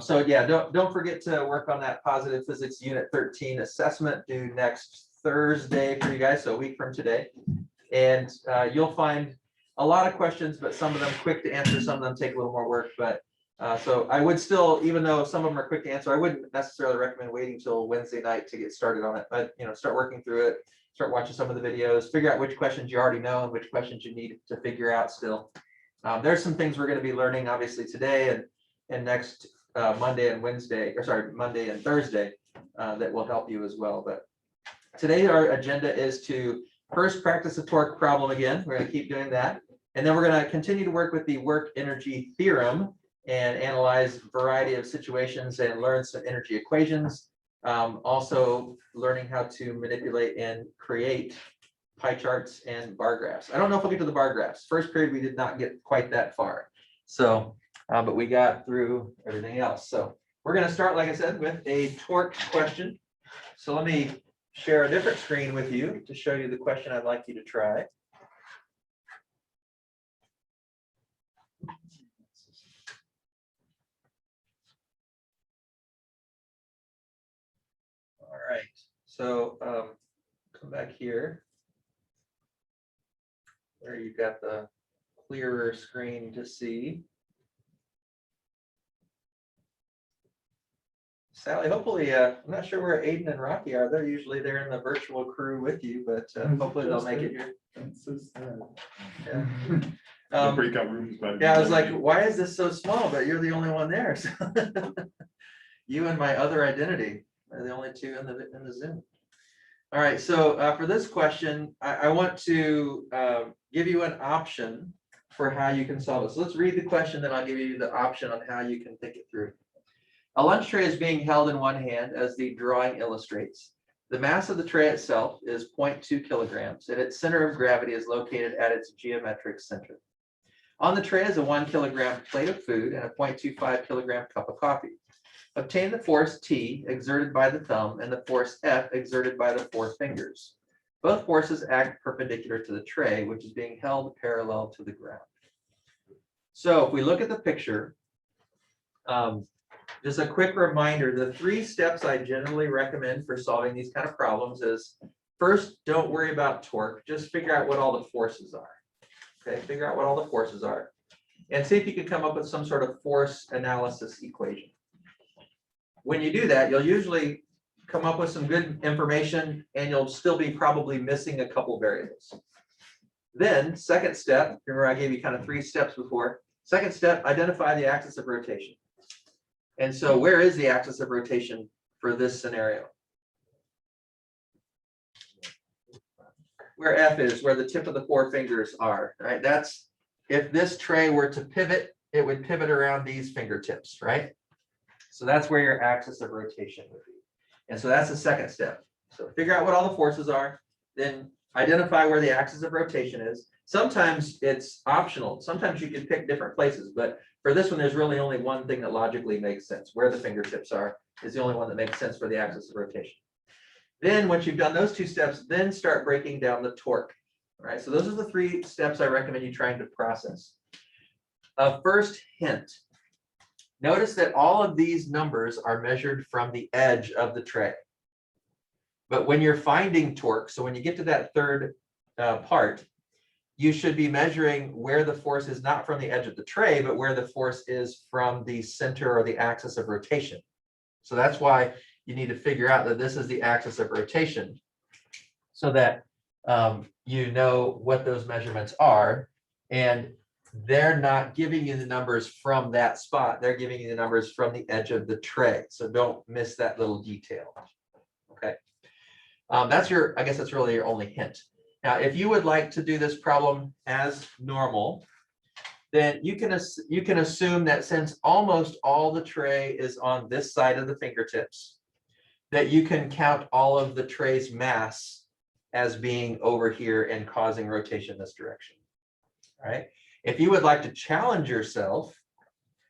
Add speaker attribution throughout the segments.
Speaker 1: So yeah, don't forget to work on that positive physics unit 13 assessment due next Thursday for you guys, so a week from today. And you'll find a lot of questions, but some of them quick to answer, some of them take a little more work. But so I would still, even though some of them are quick to answer, I wouldn't necessarily recommend waiting till Wednesday night to get started on it. But start working through it, start watching some of the videos, figure out which questions you already know and which questions you need to figure out still. There's some things we're going to be learning obviously today and next Monday and Wednesday, or sorry, Monday and Thursday, that will help you as well. But today our agenda is to first practice a torque problem again. We're going to keep doing that. And then we're going to continue to work with the work-energy theorem and analyze a variety of situations and learn some energy equations. Also learning how to manipulate and create pie charts and bar graphs. I don't know if we'll get to the bar graphs. First period, we did not get quite that far. So, but we got through everything else. So we're going to start, like I said, with a torque question. So let me share a different screen with you to show you the question I'd like you to try. All right, so come back here where you've got the clearer screen to see. Sally, hopefully, I'm not sure where Aiden and Rocky are. They're usually there in the virtual crew with you, but hopefully they'll make it here.
Speaker 2: That's so sad.
Speaker 1: Yeah.
Speaker 2: The breakout rooms.
Speaker 1: Yeah, I was like, why is this so small? But you're the only one there. So you and my other identity are the only two in the Zoom. All right, so for this question, I want to give you an option for how you can solve it. So let's read the question, then I'll give you the option on how you can think it through. A lunch tray is being held in one hand as the drawing illustrates. The mass of the tray itself is 0.2 kilograms and its center of gravity is located at its geometric center. On the tray is a 1 kilogram plate of food and a 0.25 kilogram cup of coffee. Obtain the force T exerted by the thumb and the force F exerted by the four fingers. Both forces act perpendicular to the tray, which is being held parallel to the ground. So if we look at the picture, just a quick reminder, the 3 steps I generally recommend for solving these kind of problems is, first, don't worry about torque, just figure out what all the forces are. Okay, figure out what all the forces are and see if you can come up with some sort of force analysis equation. When you do that, you'll usually come up with some good information and you'll still be probably missing a couple variables. Then, second step, remember I gave you kind of 3 steps before. Second step, identify the axis of rotation. And so where is the axis of rotation for this scenario? Where F is, where the tip of the 4 fingers are, right? That's, if this tray were to pivot, it would pivot around these fingertips, right? So that's where your axis of rotation would be. And so that's the second step. So figure out what all the forces are, then identify where the axis of rotation is. Sometimes it's optional. Sometimes you can pick different places, but for this one, there's really only one thing that logically makes sense. Where the fingertips are is the only one that makes sense for the axis of rotation. Then once you've done those 2 steps, then start breaking down the torque. All right, so those are the 3 steps I recommend you trying to process. First hint, notice that all of these numbers are measured from the edge of the tray. But when you're finding torque, so when you get to that third part, you should be measuring where the force is not from the edge of the tray, but where the force is from the center or the axis of rotation. So that's why you need to figure out that this is the axis of rotation so that you know what those measurements are. And they're not giving you the numbers from that spot. They're giving you the numbers from the edge of the tray. So don't miss that little detail. Okay. That's your, I guess that's really your only hint. Now, if you would like to do this problem as normal, then you can assume that since almost all the tray is on this side of the fingertips, that you can count all of the tray's mass as being over here and causing rotation this direction. All right. If you would like to challenge yourself,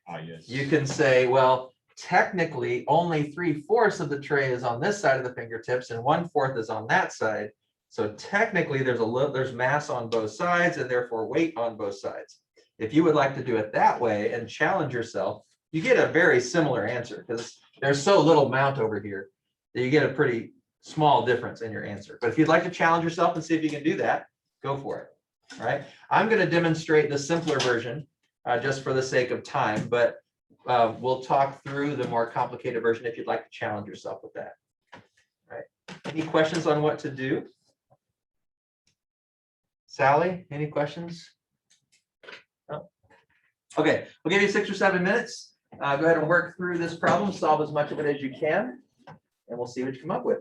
Speaker 2: Yes.
Speaker 1: you can say, well, technically only 3/4 of the tray is on this side of the fingertips and 1/4 is on that side. So technically there's mass on both sides and therefore weight on both sides. If you would like to do it that way and challenge yourself, you get a very similar answer because there's so little amount over here that you get a pretty small difference in your answer. But if you'd like to challenge yourself and see if you can do that, go for it. All right. I'm going to demonstrate the simpler version just for the sake of time, but we'll talk through the more complicated version if you'd like to challenge yourself with that. All right. Any questions on what to do? Sally, any questions? No? Okay, we'll give you 6 or 7 minutes. Go ahead and work through this problem, solve as much of it as you can, and we'll see what you come up with.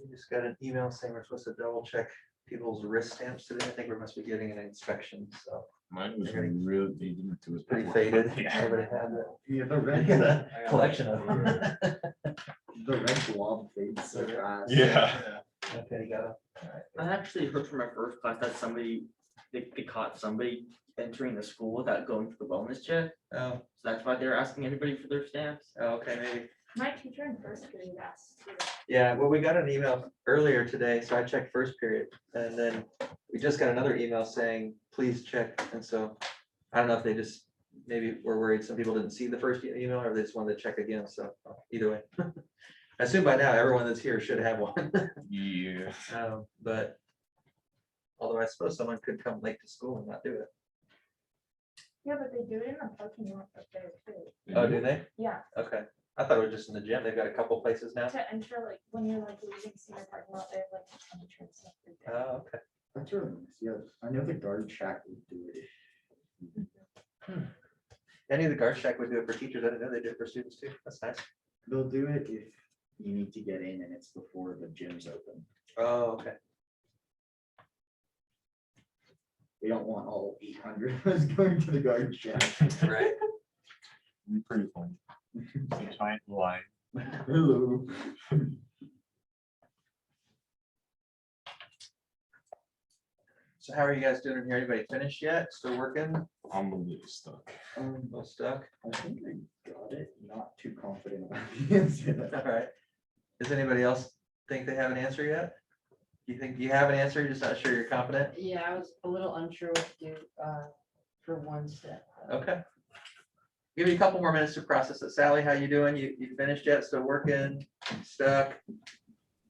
Speaker 1: We just got an email saying we're supposed to double check people's wrist stamps today. I think we must be getting an inspection, so
Speaker 2: Mine was
Speaker 1: They're gonna-
Speaker 2: real, they didn't do it.
Speaker 1: pretty
Speaker 2: before.
Speaker 1: faded.
Speaker 2: Yeah.
Speaker 1: Everybody had it.
Speaker 3: Yeah, the
Speaker 1: I
Speaker 3: red,
Speaker 1: got a collection of them.
Speaker 3: the red blob fades so fast.
Speaker 2: Yeah.
Speaker 1: Okay, you got it. All right.
Speaker 4: I actually heard from my first class that somebody, they caught somebody entering the school without going to the wellness check.
Speaker 1: Oh,
Speaker 4: So that's why they're asking everybody for their stamps.
Speaker 1: okay, maybe.
Speaker 5: My teacher in first period asked too.
Speaker 1: Yeah, well, we got an email earlier today, so I checked first period, and then we just got another email saying, please check, and so I don't know if they just, maybe were worried some people didn't see the first email, or they just wanted to check again, so either way. I assume by now, everyone that's here should have one,
Speaker 2: Yeah.
Speaker 1: but although I suppose someone could come late to school and not do it.
Speaker 5: Yeah, but they do it in the parking lot up there too.
Speaker 1: Oh, do they?
Speaker 5: Yeah,
Speaker 1: Okay, I thought it was just in the gym, they've got a couple places now.
Speaker 5: to enter, like, when you're like leaving senior parking lot, they have like an entrance stuff right there.
Speaker 1: Oh, okay.
Speaker 3: That's really nice. Yeah, I know the guard shack would do it.
Speaker 1: Any of the guard shack would do it for teachers, I didn't know they did it for students too, that's nice.
Speaker 3: They'll do it if you need to get in and it's before the gym's open.
Speaker 1: Oh, okay.
Speaker 3: We don't want all 800 of us going to the guard shack.
Speaker 1: Right.
Speaker 2: Be pretty fun. Some giant line.
Speaker 3: Hello.
Speaker 1: So how are you guys doing in here? Anybody finished yet? Still working?
Speaker 2: I'm a little stuck.
Speaker 1: Still stuck?
Speaker 3: I think I got it. Not too confident about the answer.
Speaker 1: All right. Does anybody else think they have an answer yet? You think you have an answer? You're just not sure you're confident?
Speaker 6: Yeah, I was a little unsure what to do for one step.
Speaker 1: Okay. Give you a couple more minutes to process it. Sally, how you doing? You finished yet? Still working? Stuck?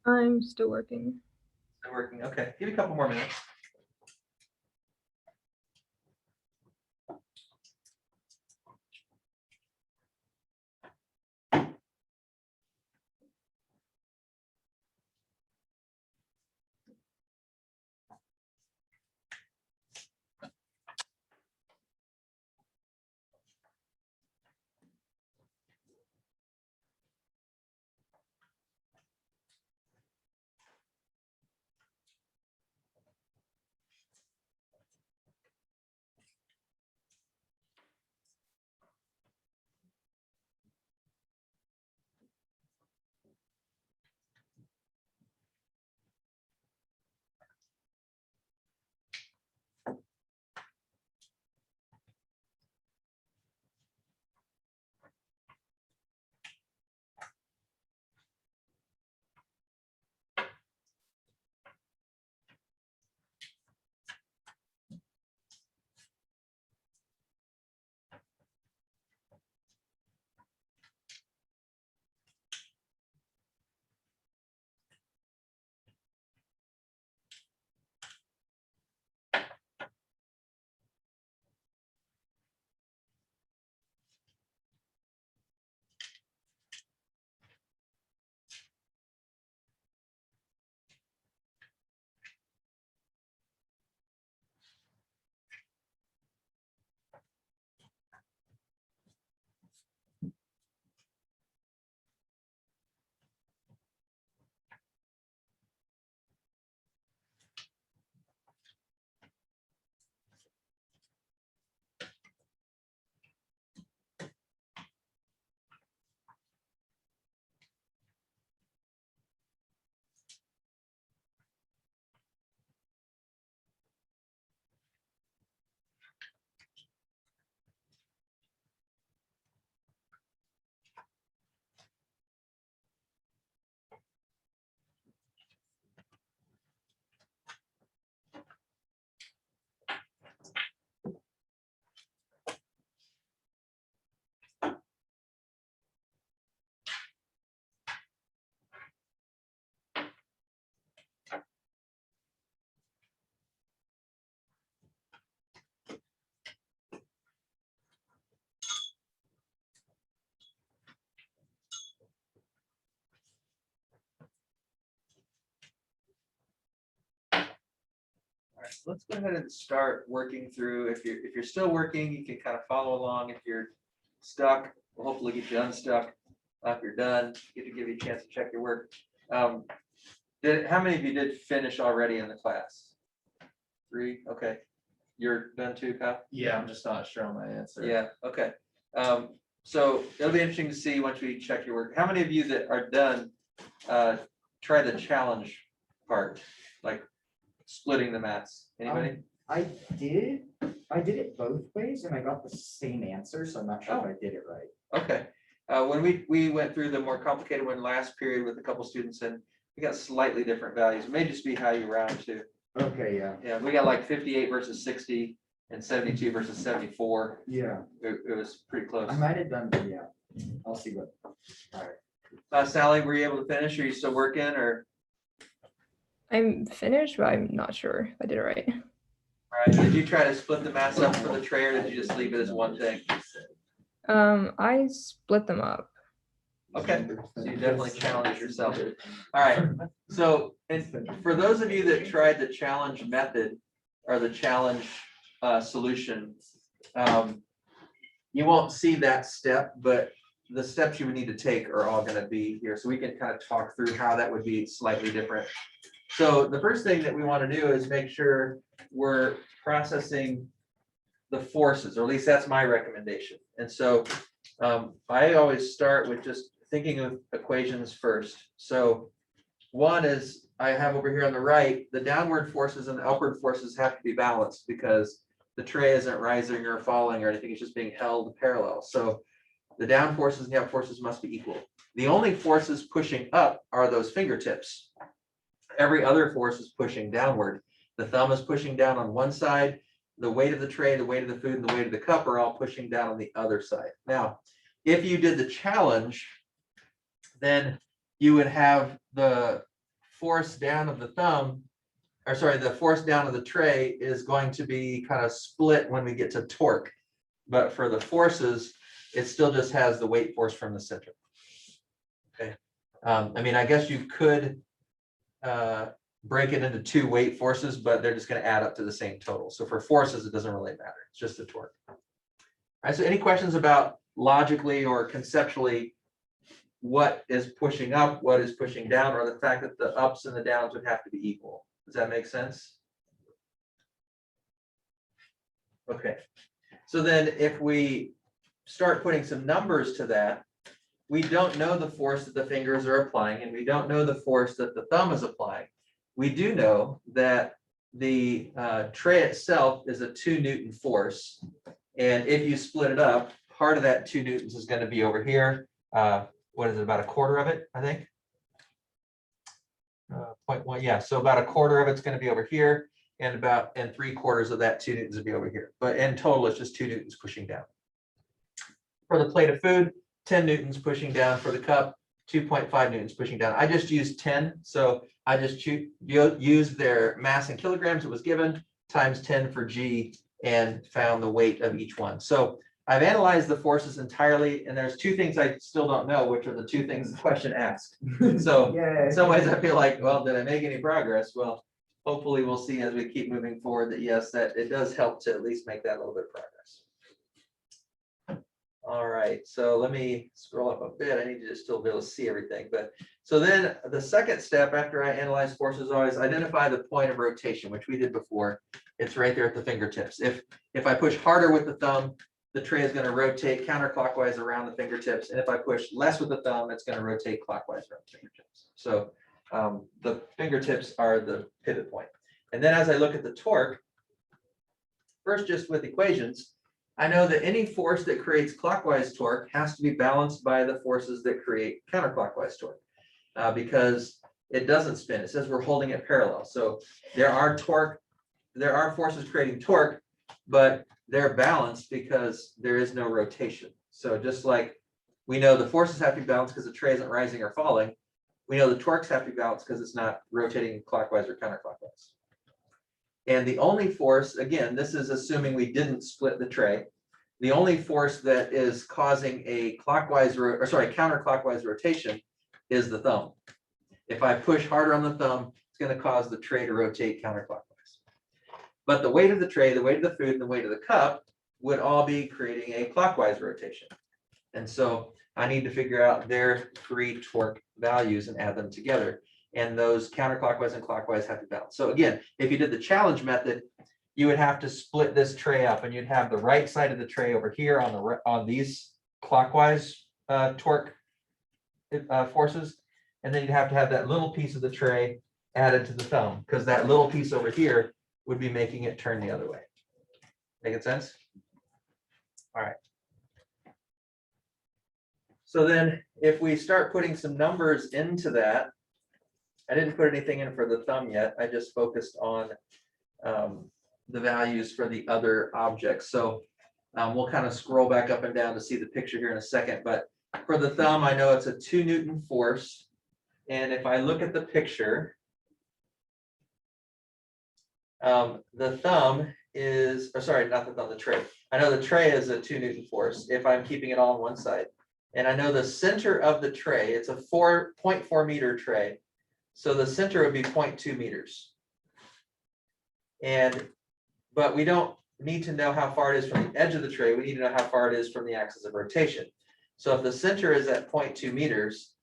Speaker 7: I'm still working.
Speaker 1: Still working? Okay. Give you a couple more minutes. All right, so let's go ahead and start working through. If you're still working, you can kind of follow along. If you're stuck, we'll hopefully get you unstuck. If you're done, give you a chance to check your work. how many of you did finish already in the class? 3, okay. You're done too, Kyle?
Speaker 2: Yeah, I'm just not sure on my answer.
Speaker 1: Yeah, okay. So it'll be interesting to see once we check your work. How many of you that are done, try the challenge part, like splitting the maths? Anybody?
Speaker 3: I did it both ways and I got the same answer, so I'm not sure if I did it right.
Speaker 1: Okay. When we went through the more complicated one last period with a couple students, and we got slightly different values. It may just be how you round to.
Speaker 3: Okay, yeah,
Speaker 1: Yeah, we got like 58 versus 60 and 72 versus 74.
Speaker 3: yeah,
Speaker 1: It was pretty close.
Speaker 3: I might have done, yeah, I'll see what, all right.
Speaker 1: Sally, were you able to finish? Are you still working or?
Speaker 7: I'm finished, but I'm not sure if I did it right.
Speaker 1: All right, did you try to split the mass up for the tray or did you just leave it as one thing?
Speaker 7: I split them up.
Speaker 1: Okay, so you definitely challenged yourself. All right, so and for those of you that tried the challenge method or the challenge solution, you won't see that step, but the steps you would need to take are all going to be here. So we can kind of talk through how that would be slightly different. So the first thing that we want to do is make sure we're processing the forces, or at least that's my recommendation. And so I always start with just thinking of equations first. So one is I have over here on the right, the downward forces and the upward forces have to be balanced because the tray isn't rising or falling or anything, it's just being held parallel. So the down forces and the up forces must be equal. The only forces pushing up are those fingertips. Every other force is pushing downward. The thumb is pushing down on one side, the weight of the tray, the weight of the food, and the weight of the cup are all pushing down on the other side. Now, if you did the challenge, then you would have the force down of the thumb, or sorry, the force down of the tray is going to be kind of split when we get to torque. But for the forces, it still just has the weight force from the center. Okay. I mean, I guess you could break it into 2 weight forces, but they're just going to add up to the same total. So for forces, it doesn't really matter. It's just the torque. All right. So any questions about logically or conceptually what is pushing up, what is pushing down, or the fact that the ups and the downs would have to be equal? Does that make sense? Okay. So then if we start putting some numbers to that, we don't know the force that the fingers are applying, and we don't know the force that the thumb is applying. We do know that the tray itself is a 2 Newton force. And if you split it up, part of that 2 Newtons is going to be over here. What is it, about a quarter of it, I think? 0.1, yeah, so about a quarter of it's going to be over here, and 3/4 of that 2 Newtons will be over here. But in total, it's just 2 Newtons pushing down. For the plate of food, 10 Newtons pushing down. For the cup, 2.5 Newtons pushing down. I just used 10, so I just used their mass in kilograms it was given, times 10 for G, and found the weight of each one. So I've analyzed the forces entirely, and there's 2 things I still don't know, which are the 2 things the question asked. So in some ways I feel like, well, did I make any progress? Well, hopefully we'll see as we keep moving forward that yes, that it does help to at least make that a little bit of progress. All right, so let me scroll up a bit. I need to just still be able to see everything. But so then the second step after I analyze forces is always identify the point of rotation, which we did before. It's right there at the fingertips. If I push harder with the thumb, the tray is going to rotate counterclockwise around the fingertips. And if I push less with the thumb, it's going to rotate clockwise around the fingertips. So the fingertips are the pivot point. And then as I look at the torque, first just with equations, I know that any force that creates clockwise torque has to be balanced by the forces that create counterclockwise torque because it doesn't spin. It says we're holding it parallel. So there are forces creating torque, but they're balanced because there is no rotation. So just like we know the forces have to be balanced because the tray isn't rising or falling, we know the torques have to be balanced because it's not rotating clockwise or counterclockwise. And the only force, again, this is assuming we didn't split the tray. The only force that is causing a counterclockwise rotation is the thumb. If I push harder on the thumb, it's going to cause the tray to rotate counterclockwise. But the weight of the tray, the weight of the food, and the weight of the cup would all be creating a clockwise rotation. And so I need to figure out their 3 torque values and add them together. and those counterclockwise and clockwise have to balance. So again, if you did the challenge method, you would have to split this tray up, and you'd have the right side of the tray over here on on these clockwise torque forces, and then you'd have to have that little piece of the tray added to the thumb, because that little piece over here would be making it turn the other way. Making sense? All right. So then if we start putting some numbers into that, I didn't put anything in for the thumb yet. I just focused on the values for the other objects. So we'll kind of scroll back up and down to see the picture here in a second. But for the thumb, I know it's a 2 Newton force. And if I look at the picture, the thumb is, or sorry, not the thumb, the tray. I know the tray is a 2 Newton force if I'm keeping it all on one side. And I know the center of the tray, it's a 4.4 meter tray. So the center would be 0.2 meters. But we don't need to know how far it is from the edge of the tray. We need to know how far it is from the axis of rotation. So if the center is at 0.2 meters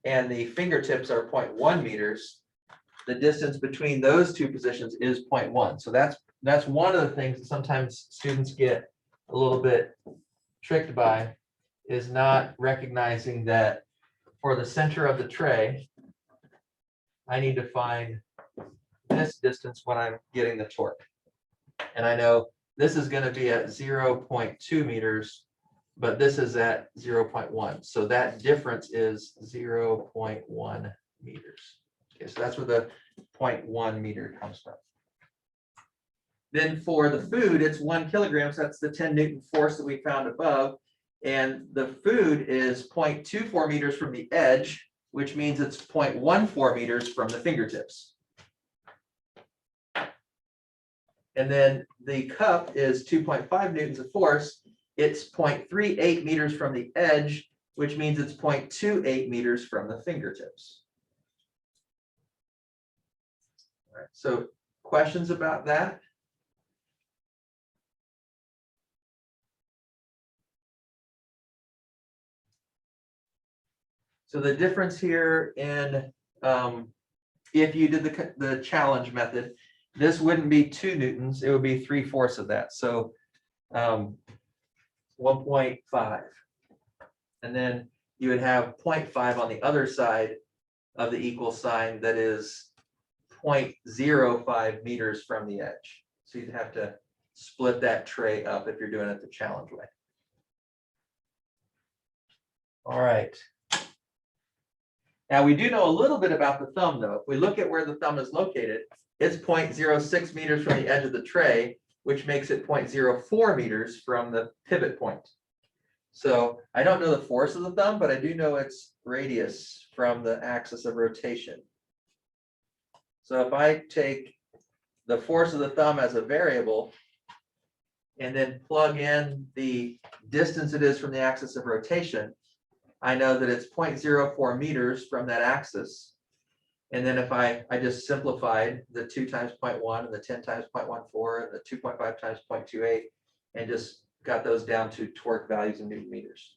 Speaker 1: and the fingertips are 0.1 meters, the distance between those two positions is 0.1. So that's one of the things that sometimes students get a little bit tricked by, is not recognizing that for the center of the tray, I need to find this distance when I'm getting the torque. And I know this is going to be at 0.2 meters, but this is at 0.1. So that difference is 0.1 meters. Okay, so that's where the 0.1 meter comes from. Then for the food, it's 1 kilogram. So that's the 10 Newton force that we found above. And the food is 0.24 meters from the edge, which means it's 0.14 meters from the fingertips. And then the cup is 2.5 newtons of force. It's 0.38 meters from the edge, which means it's 0.28 meters from the fingertips. All right, so questions about that? So the difference here in if you did the challenge method, this wouldn't be 2 newtons, it would be 3/4 of that. So 1.5. And then you would have 0.5 on the other side of the equal sign, that is 0.05 meters from the edge. So you'd have to split that tray up if you're doing it the challenge way. All right. Now we do know a little bit about the thumb though. If we look at where the thumb is located, it's 0.06 meters from the edge of the tray, which makes it 0.04 meters from the pivot point. So I don't know the force of the thumb, but I do know its radius from the axis of rotation. So if I take the force of the thumb as a variable and then plug in the distance it is from the axis of rotation, I know that it's 0.04 meters from that axis. And then if I just simplified the 2 times 0.1 and the 10 times 0.14 and the 2.5 times 0.28 and just got those down to torque values in Newton meters.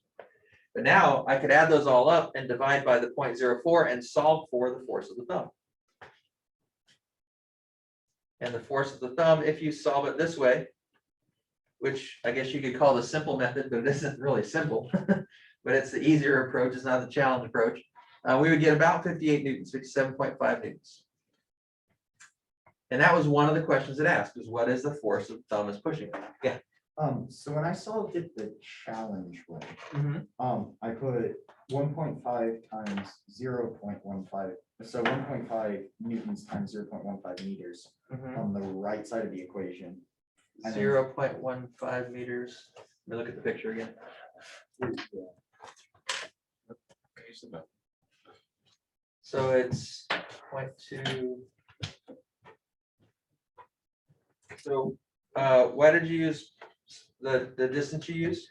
Speaker 1: But now I could add those all up and divide by the 0.04 and solve for the force of the thumb. And the force of the thumb, if you solve it this way, which I guess you could call the simple method, but it isn't really simple, but it's the easier approach, it's not the challenge approach. We would get about 58 newtons, 57.5 newtons. And that was one of the questions it asked, is what is the force of the thumb is pushing? Yeah.
Speaker 3: So when I solved it the challenge way,
Speaker 1: Mhm.
Speaker 3: I put 1.5 times 0.15, so 1.5 newtons times 0.15 meters on the right side of the equation. And then-
Speaker 1: 0.15 meters. Let me look at the picture again. So it's 0.2. So why did you use the distance you used?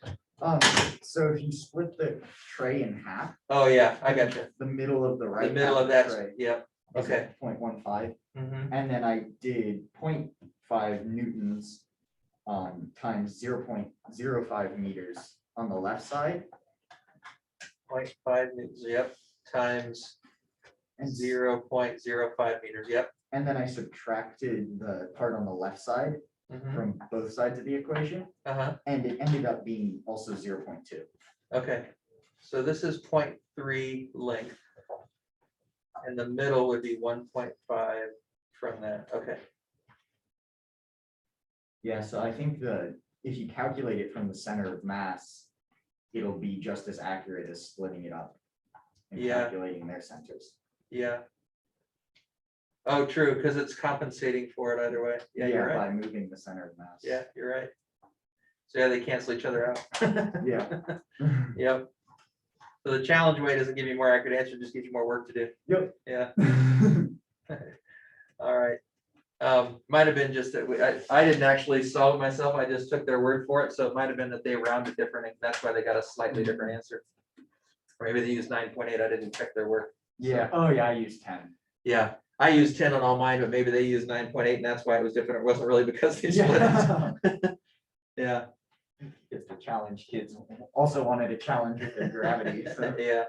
Speaker 3: So if you split the tray in half,
Speaker 1: Oh, yeah, I got you.
Speaker 3: the middle of the
Speaker 1: The
Speaker 3: right
Speaker 1: middle
Speaker 3: half
Speaker 1: of
Speaker 3: the
Speaker 1: that,
Speaker 3: tray
Speaker 1: yeah,
Speaker 3: is
Speaker 1: okay.
Speaker 3: at 0.15,
Speaker 1: Mhm.
Speaker 3: and then I did 0.5 newtons times 0.05 meters on the left side.
Speaker 1: 0.5 newtons, yep, times
Speaker 3: And
Speaker 1: 0.05 meters, yep.
Speaker 3: And then I subtracted the part on the left side
Speaker 1: Mhm.
Speaker 3: from both sides of the equation,
Speaker 1: Uh-huh,
Speaker 3: and it ended up being also 0.2.
Speaker 1: okay. So this is 0.3 length. And the middle would be 1.5 from that, okay.
Speaker 3: Yeah, so I think if you calculate it from the center of mass, it'll be just as accurate as splitting it up and
Speaker 1: Yeah.
Speaker 3: calculating their centers.
Speaker 1: Yeah. Oh, true, because it's compensating for it either way. Yeah, you're right.
Speaker 3: By moving the center of mass.
Speaker 1: Yeah, you're right. So yeah, they cancel each other out.
Speaker 3: Yeah.
Speaker 1: Yep. So the challenge way doesn't give you more accurate answer, just gives you more work to do.
Speaker 3: Yep.
Speaker 1: Yeah, all right. Might have been just that I didn't actually solve it myself. I just took their word for it. So it might have been that they rounded different. And that's why they got a slightly different answer. Or maybe they used 9.8. I didn't check their work.
Speaker 3: Yeah, oh yeah, I used 10.
Speaker 1: Yeah, I used 10 on all mine, but maybe they used 9.8 and that's why it was different. It wasn't really because they split it. Yeah.
Speaker 3: It's the challenge kids also wanted a challenge with their gravity. So.
Speaker 1: Yeah.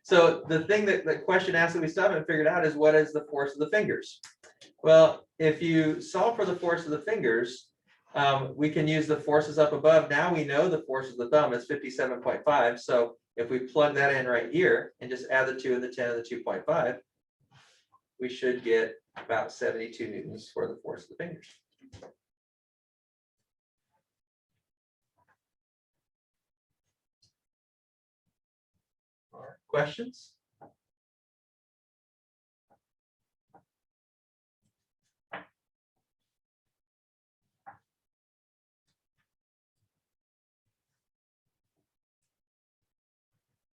Speaker 1: So the thing that the question asked that we still haven't figured out is what is the force of the fingers? Well, if you solve for the force of the fingers, we can use the forces up above. Now we know the force of the thumb is 57.5. So if we plug that in right here and just add the 2 and the 10 and the 2.5, we should get about 72 newtons for the force of the fingers. All right, questions?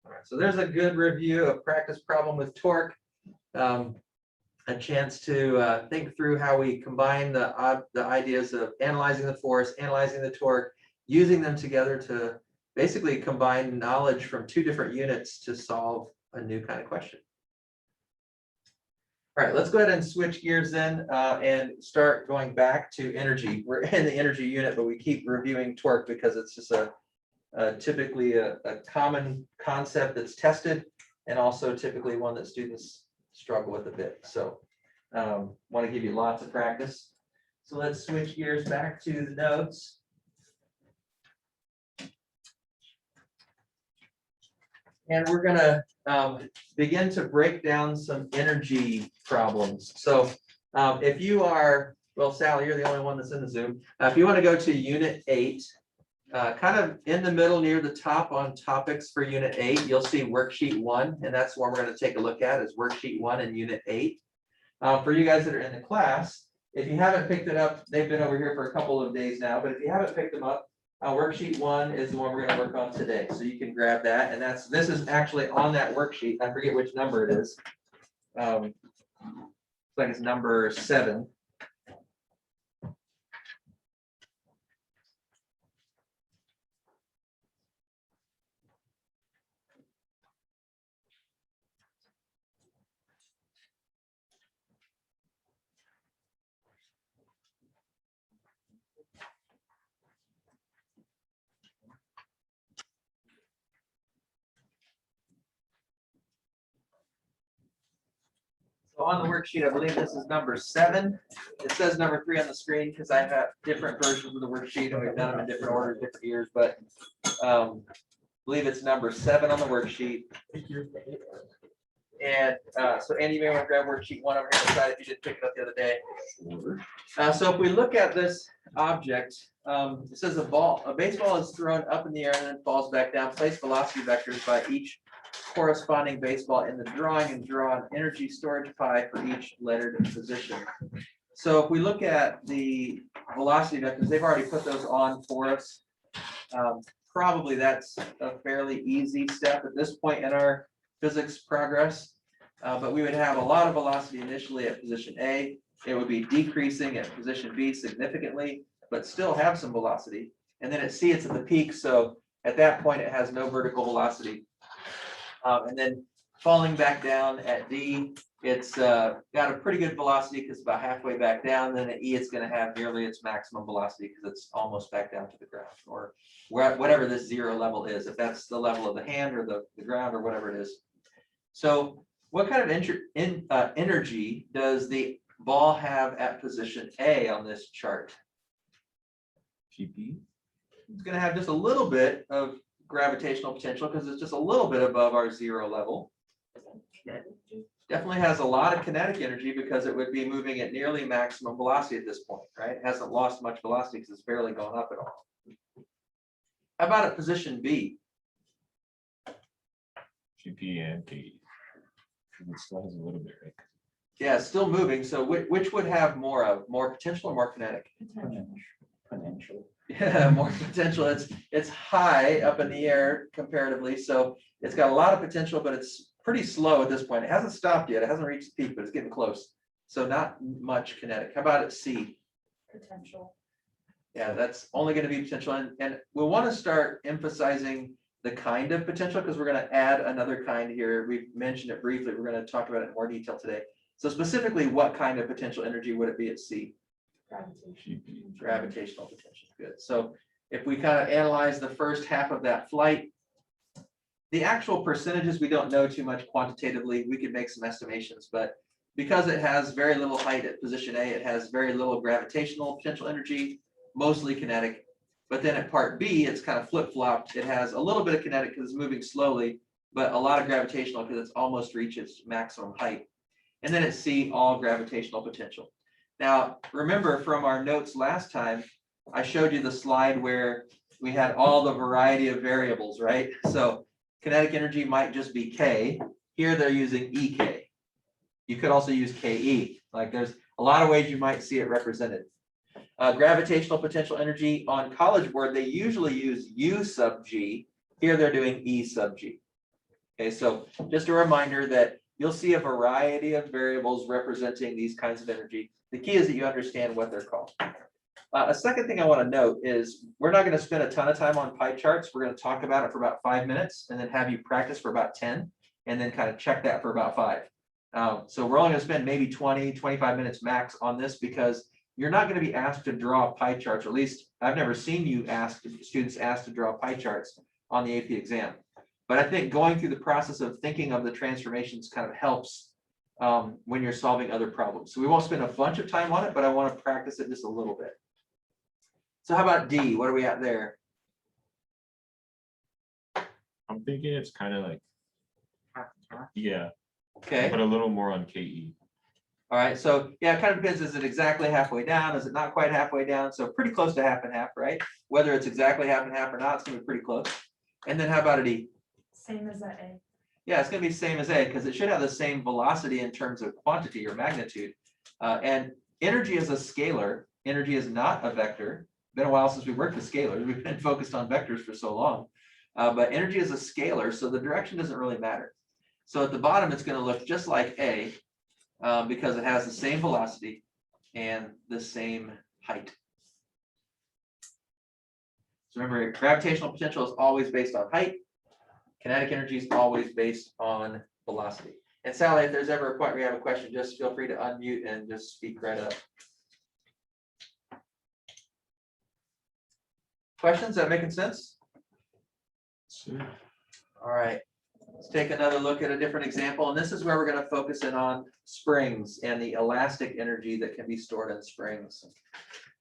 Speaker 1: All right, so there's a good review of practice problem with torque. A chance to think through how we combine the ideas of analyzing the force, analyzing the torque, using them together to basically combine knowledge from 2 different units to solve a new kind of question. All right, let's go ahead and switch gears then and start going back to energy. We're in the energy unit, but we keep reviewing torque because it's just typically a common concept that's tested and also typically one that students struggle with a bit. So want to give you lots of practice. So let's switch gears back to the notes. And we're gonna begin to break down some energy problems. So if you are, well, Sally, you're the only one that's in the Zoom. If you want to go to Unit 8, kind of in the middle near the top on topics for Unit 8, you'll see Worksheet 1, and that's what we're going to take a look at is Worksheet 1 and Unit 8. For you guys that are in the class, if you haven't picked it up, they've been over here for a couple of days now, but if you haven't picked them up, Worksheet 1 is the one we're going to work on today. So you can grab that, and this is actually on that worksheet. I forget which number it is. It's like it's number 7. So on the worksheet, I believe this is number 7. It says number 3 on the screen because I have different versions of the worksheet and we've done them in different orders, different years, but I believe it's number 7 on the worksheet. And so Andy, you may want to grab worksheet 1 over here on the side if you did pick it up the other day. So if we look at this object, it says a baseball is thrown up in the air and then falls back down. Place velocity vectors by each corresponding baseball in the drawing and draw an energy storage pie for each lettered position. So if we look at the velocity vectors, they've already put those on for us. Probably that's a fairly easy step at this point in our physics progress, but we would have a lot of velocity initially at position A. It would be decreasing at position B significantly, but still have some velocity. And then at C, it's at the peak. So at that point, it has no vertical velocity. And then falling back down at D, it's got a pretty good velocity because about halfway back down. Then at E, it's going to have nearly its maximum velocity because it's almost back down to the ground, or whatever this 0 level is, if that's the level of the hand or the ground or whatever it is. So what kind of energy does the ball have at position A on this chart?
Speaker 2: GP.
Speaker 1: It's gonna have just a little bit of gravitational potential because it's just a little bit above our zero level. Definitely has a lot of kinetic energy because it would be moving at nearly maximum velocity at this point, right? It hasn't lost much velocity because it's barely gone up at all. How about at position B?
Speaker 2: GP and KE. It still has a little bit, right?
Speaker 1: Yeah, it's still moving. So which would have more potential or more kinetic?
Speaker 3: Potential.
Speaker 1: Yeah, more potential. It's high up in the air comparatively, so it's got a lot of potential, but it's pretty slow at this point. It hasn't stopped yet. It hasn't reached the peak, but it's getting close. So not much kinetic. How about at C?
Speaker 5: Potential.
Speaker 1: Yeah, that's only going to be potential, and we'll want to start emphasizing the kind of potential because we're going to add another kind here. We've mentioned it briefly. We're going to talk about it in more detail today. So specifically, what kind of potential energy would it be at C?
Speaker 5: Gravitation.
Speaker 1: Gravitational potential. Good. So if we kind of analyze the first half of that flight, the actual percentages we don't know too much quantitatively. We could make some estimations, but because it has very little height at position A, it has very little gravitational potential energy, mostly kinetic. But then at part B, it's kind of flip-flopped. It has a little bit of kinetic because it's moving slowly, but a lot of gravitational because it's almost reached its maximum height. And then at C, all gravitational potential. Now, remember from our notes last time, I showed you the slide where we had all the variety of variables, right? So kinetic energy might just be K. Here they're using EK. You could also use KE. Like there's a lot of ways you might see it represented. Gravitational potential energy on College Board, they usually use U sub G. Here they're doing E sub G. Okay, so just a reminder that you'll see a variety of variables representing these kinds of energy. The key is that you understand what they're called. A second thing I want to note is we're not going to spend a ton of time on pie charts. We're going to talk about it for about 5 minutes and then have you practice for about 10 and then kind of check that for about 5. So we're only going to spend maybe 20, 25 minutes max on this because you're not going to be asked to draw pie charts, or at least I've never seen you students asked to draw pie charts on the AP exam. But I think going through the process of thinking of the transformations kind of helps when you're solving other problems. So we won't spend a bunch of time on it, but I want to practice it just a little bit. So how about D? What are we at there?
Speaker 2: I'm thinking it's kind of like, yeah,
Speaker 1: Okay.
Speaker 2: but a little more on KE.
Speaker 1: All right. So yeah, it kind of depends. Is it exactly halfway down? Is it not quite halfway down? So pretty close to half and half, right? Whether it's exactly half and half or not, it's going to be pretty close. And then how about an E?
Speaker 5: Same as that A.
Speaker 1: Yeah, it's going to be same as A because it should have the same velocity in terms of quantity or magnitude. And energy is a scalar. Energy is not a vector. Been a while since we worked with scalars. We've been focused on vectors for so long. But energy is a scalar, so the direction doesn't really matter. So at the bottom, it's going to look just like A because it has the same velocity and the same height. So remember, gravitational potential is always based on height. Kinetic energy is always based on velocity. And Sally, if there's ever a point where you have a question, just feel free to unmute and just speak right up. Questions that making sense?
Speaker 2: Sure.
Speaker 1: All right, let's take another look at a different example. And this is where we're going to focus in on springs and the elastic energy that can be stored in springs.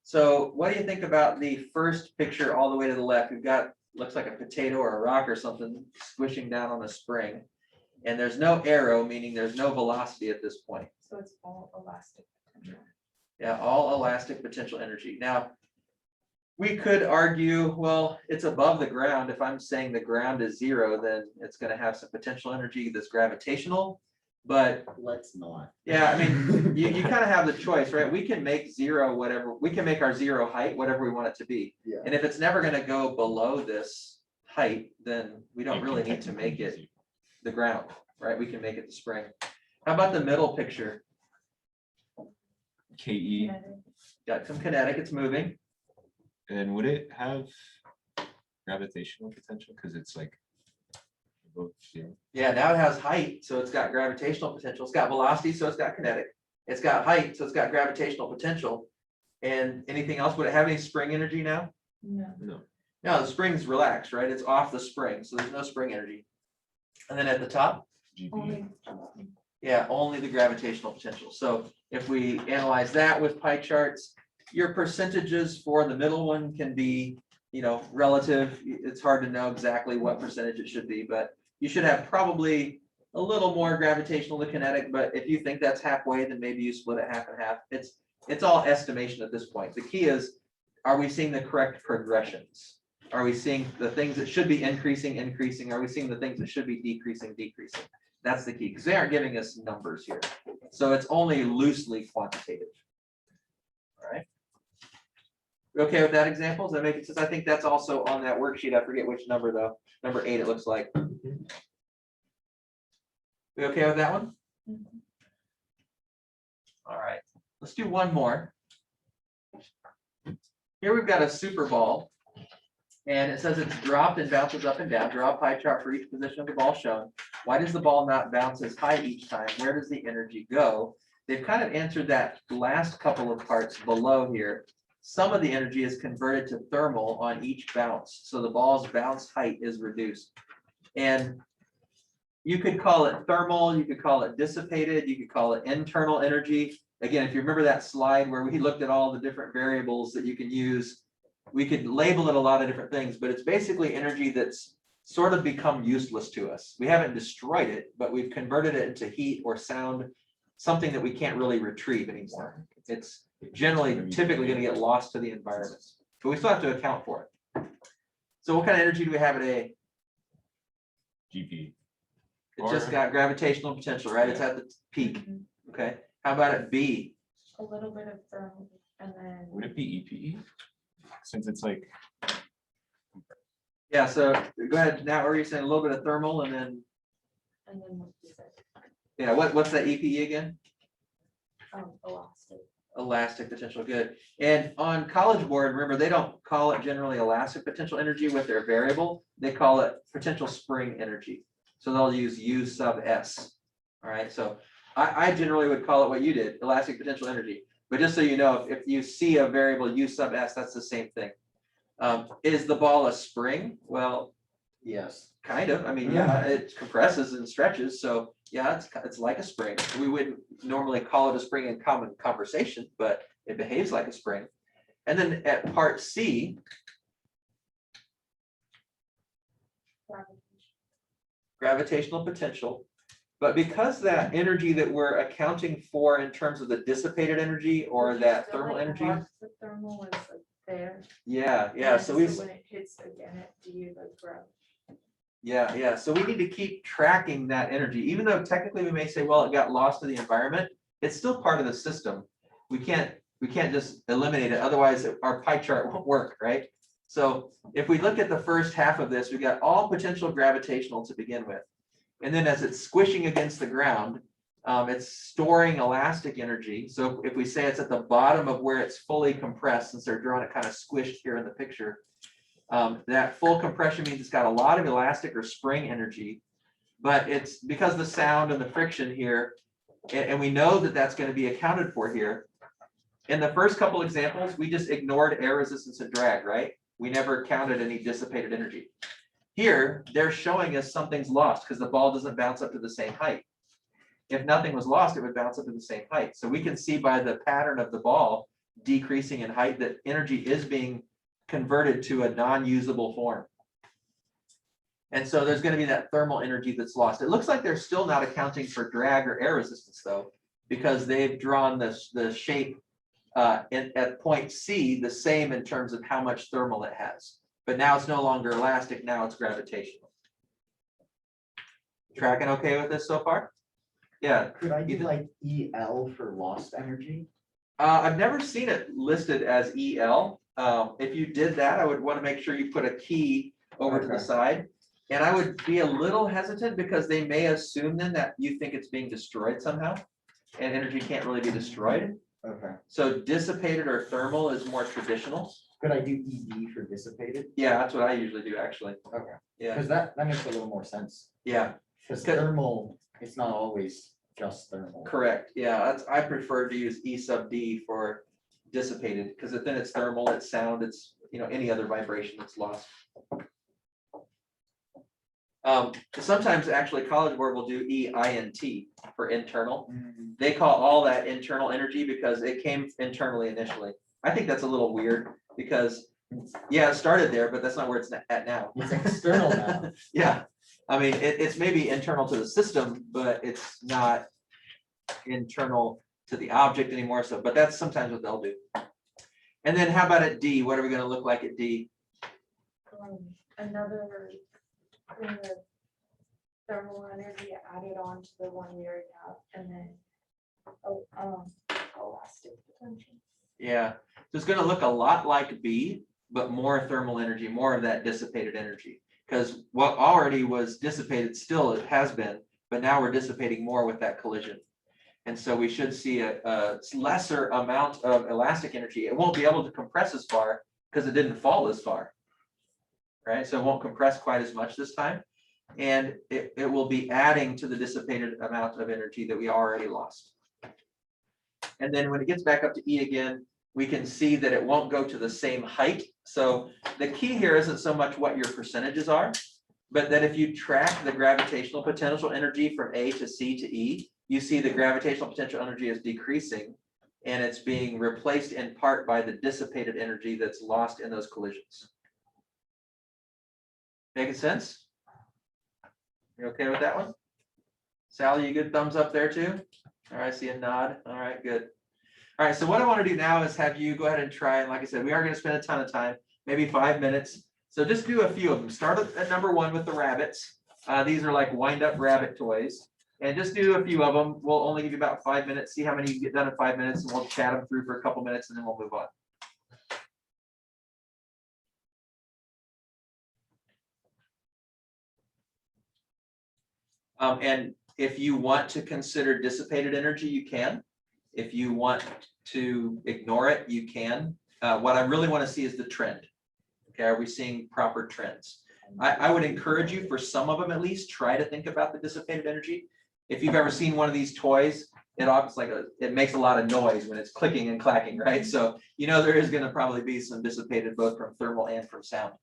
Speaker 1: So what do you think about the first picture all the way to the left? We've got, looks like a potato or a rock or something squishing down on a spring. And there's no arrow, meaning there's no velocity at this point.
Speaker 5: So it's all elastic potential.
Speaker 1: Yeah, all elastic potential energy. Now, we could argue, well, it's above the ground. If I'm saying the ground is 0, then it's going to have some potential energy that's gravitational. But
Speaker 3: Let's not.
Speaker 1: yeah, I mean, you kind of have the choice, right? We can make 0 whatever, we can make our 0 height whatever we want it to be.
Speaker 3: Yeah.
Speaker 1: And if it's never going to go below this height, then we don't really need to make it the ground, right? We can make it the spring. How about the middle picture?
Speaker 2: KE.
Speaker 1: Got some kinetic, it's moving.
Speaker 2: And would it have gravitational potential? Because it's like above 0.
Speaker 1: Yeah, now it has height, so it's got gravitational potential. It's got velocity, so it's got kinetic. It's got height, so it's got gravitational potential. And anything else? Would it have any spring energy now?
Speaker 5: No.
Speaker 2: No.
Speaker 1: No, the spring's relaxed, right? It's off the spring, so there's no spring energy. And then at the top,
Speaker 2: GP.
Speaker 5: Only
Speaker 1: Yeah, only the gravitational potential. So if we analyze that with pie charts, your percentages for the middle one can be, relative. It's hard to know exactly what percentage it should be, but you should have probably a little more gravitational to kinetic, but if you think that's halfway, then maybe you split it half and half. It's all estimation at this point. The key is, are we seeing the correct progressions? Are we seeing the things that should be increasing? Are we seeing the things that should be decreasing? That's the key, because they aren't giving us numbers here. So it's only loosely quantitative. All right. You okay with that example? Does that make sense? I think that's also on that worksheet. I forget which number though. Number 8, it looks like. We okay with that one? All right. Let's do one more. Here we've got a super ball. And it says it's dropped and bounces up and down. Draw a pie chart for each position of the ball shown. Why does the ball not bounce as high each time? Where does the energy go? They've kind of answered that last couple of parts below here. Some of the energy is converted to thermal on each bounce. So the ball's bounce height is reduced. And you could call it thermal, you could call it dissipated, you could call it internal energy. Again, if you remember that slide where we looked at all the different variables that you can use, we could label it a lot of different things, but it's basically energy that's sort of become useless to us. We haven't destroyed it, but we've converted it into heat or sound, something that we can't really retrieve anymore. It's generally typically going to get lost to the environment, but we still have to account for it. So what kind of energy do we have at A?
Speaker 2: GP.
Speaker 1: It just got gravitational potential, right? It's at the peak. Okay. How about at B?
Speaker 5: A little bit of thermal and then.
Speaker 2: Would it be EPE? Since it's like,
Speaker 1: Yeah, so go ahead. Now, are you saying a little bit of thermal and then,
Speaker 5: What you said,
Speaker 1: yeah, what's that EPE again?
Speaker 5: elastic.
Speaker 1: Elastic potential, good. And on College Board, remember, they don't call it generally elastic potential energy with their variable. They call it potential spring energy. So they'll use U sub S. All right, so I generally would call it what you did, elastic potential energy. But just so you know, if you see a variable U sub S, that's the same thing. Is the ball a spring? Well,
Speaker 3: Yes.
Speaker 1: kind of. I mean, yeah, it compresses and stretches. So yeah, it's like a spring. We wouldn't normally call it a spring in common conversation, but it behaves like a spring. And then at part C, gravitational potential. But because that energy that we're accounting for in terms of the dissipated energy or that thermal energy.
Speaker 5: The thermal is like there.
Speaker 1: Yeah. So we.
Speaker 5: When it hits again at D, the grow.
Speaker 1: Yeah. So we need to keep tracking that energy, even though technically we may say, well, it got lost to the environment. It's still part of the system. We can't just eliminate it. Otherwise, our pie chart won't work, right? So if we look at the first half of this, we've got all potential gravitational to begin with. And then as it's squishing against the ground, it's storing elastic energy. So if we say it's at the bottom of where it's fully compressed, since they're drawing it kind of squished here in the picture, that full compression means it's got a lot of elastic or spring energy, but it's because of the sound and the friction here, and we know that that's going to be accounted for here. In the first couple examples, we just ignored air resistance and drag, right? We never counted any dissipated energy. Here, they're showing us something's lost because the ball doesn't bounce up to the same height. If nothing was lost, it would bounce up to the same height. So we can see by the pattern of the ball decreasing in height that energy is being converted to a non-usable form. And so there's going to be that thermal energy that's lost. It looks like they're still not accounting for drag or air resistance though, because they've drawn the shape at point C the same in terms of how much thermal it has. But now it's no longer elastic, now it's gravitational. Tracking okay with this so far? Yeah.
Speaker 3: Could I do like EL for lost energy?
Speaker 1: I've never seen it listed as EL. If you did that, I would want to make sure you put a key over to the side. And I would be a little hesitant because they may assume then that you think it's being destroyed somehow. And energy can't really be destroyed.
Speaker 3: Okay.
Speaker 1: So dissipated or thermal is more traditional.
Speaker 3: Could I do ED for dissipated?
Speaker 1: Yeah, that's what I usually do actually.
Speaker 3: Okay.
Speaker 1: Yeah.
Speaker 3: Because that makes a little more sense.
Speaker 1: Yeah,
Speaker 3: Because thermal, it's not always just thermal.
Speaker 1: correct. Yeah, I prefer to use E sub D for dissipated because then it's thermal, it's sound, it's any other vibration that's lost. Sometimes actually College Board will do EINT for internal. They call all that internal energy because it came internally initially. I think that's a little weird because, yeah, it started there, but that's not where it's at now.
Speaker 3: It's external now.
Speaker 1: Yeah, I mean, it's maybe internal to the system, but it's not internal to the object anymore. So, but that's sometimes what they'll do. And then how about at D? What are we gonna look like at D?
Speaker 5: Another thing of thermal energy added on to the one we already have, and then, elastic potential.
Speaker 1: Yeah, so it's gonna look a lot like B, but more thermal energy, more of that dissipated energy. Because what already was dissipated, still it has been, but now we're dissipating more with that collision. And so we should see a lesser amount of elastic energy. It won't be able to compress as far because it didn't fall as far. Right, so it won't compress quite as much this time. And it will be adding to the dissipated amount of energy that we already lost. And then when it gets back up to E again, we can see that it won't go to the same height. So the key here isn't so much what your percentages are, but that if you track the gravitational potential energy from A to C to E, you see the gravitational potential energy is decreasing and it's being replaced in part by the dissipated energy that's lost in those collisions. Making sense? You okay with that one? Sally, you good thumbs up there too? All right, I see a nod. All right, good. All right, so what I want to do now is have you go ahead and try, and like I said, we are going to spend a ton of time, maybe 5 minutes. So just do a few of them. Start at number 1 with the rabbits. These are like wind-up rabbit toys. And just do a few of them. We'll only give you about 5 minutes, see how many you get done in 5 minutes, and we'll chat them through for a couple minutes, and then we'll move on. And if you want to consider dissipated energy, you can. If you want to ignore it, you can. What I really want to see is the trend. Okay, are we seeing proper trends? I would encourage you, for some of them at least, try to think about the dissipated energy. If you've ever seen one of these toys, it makes a lot of noise when it's clicking and clacking, right? So you know there is going to probably be some dissipated both from thermal and from sound.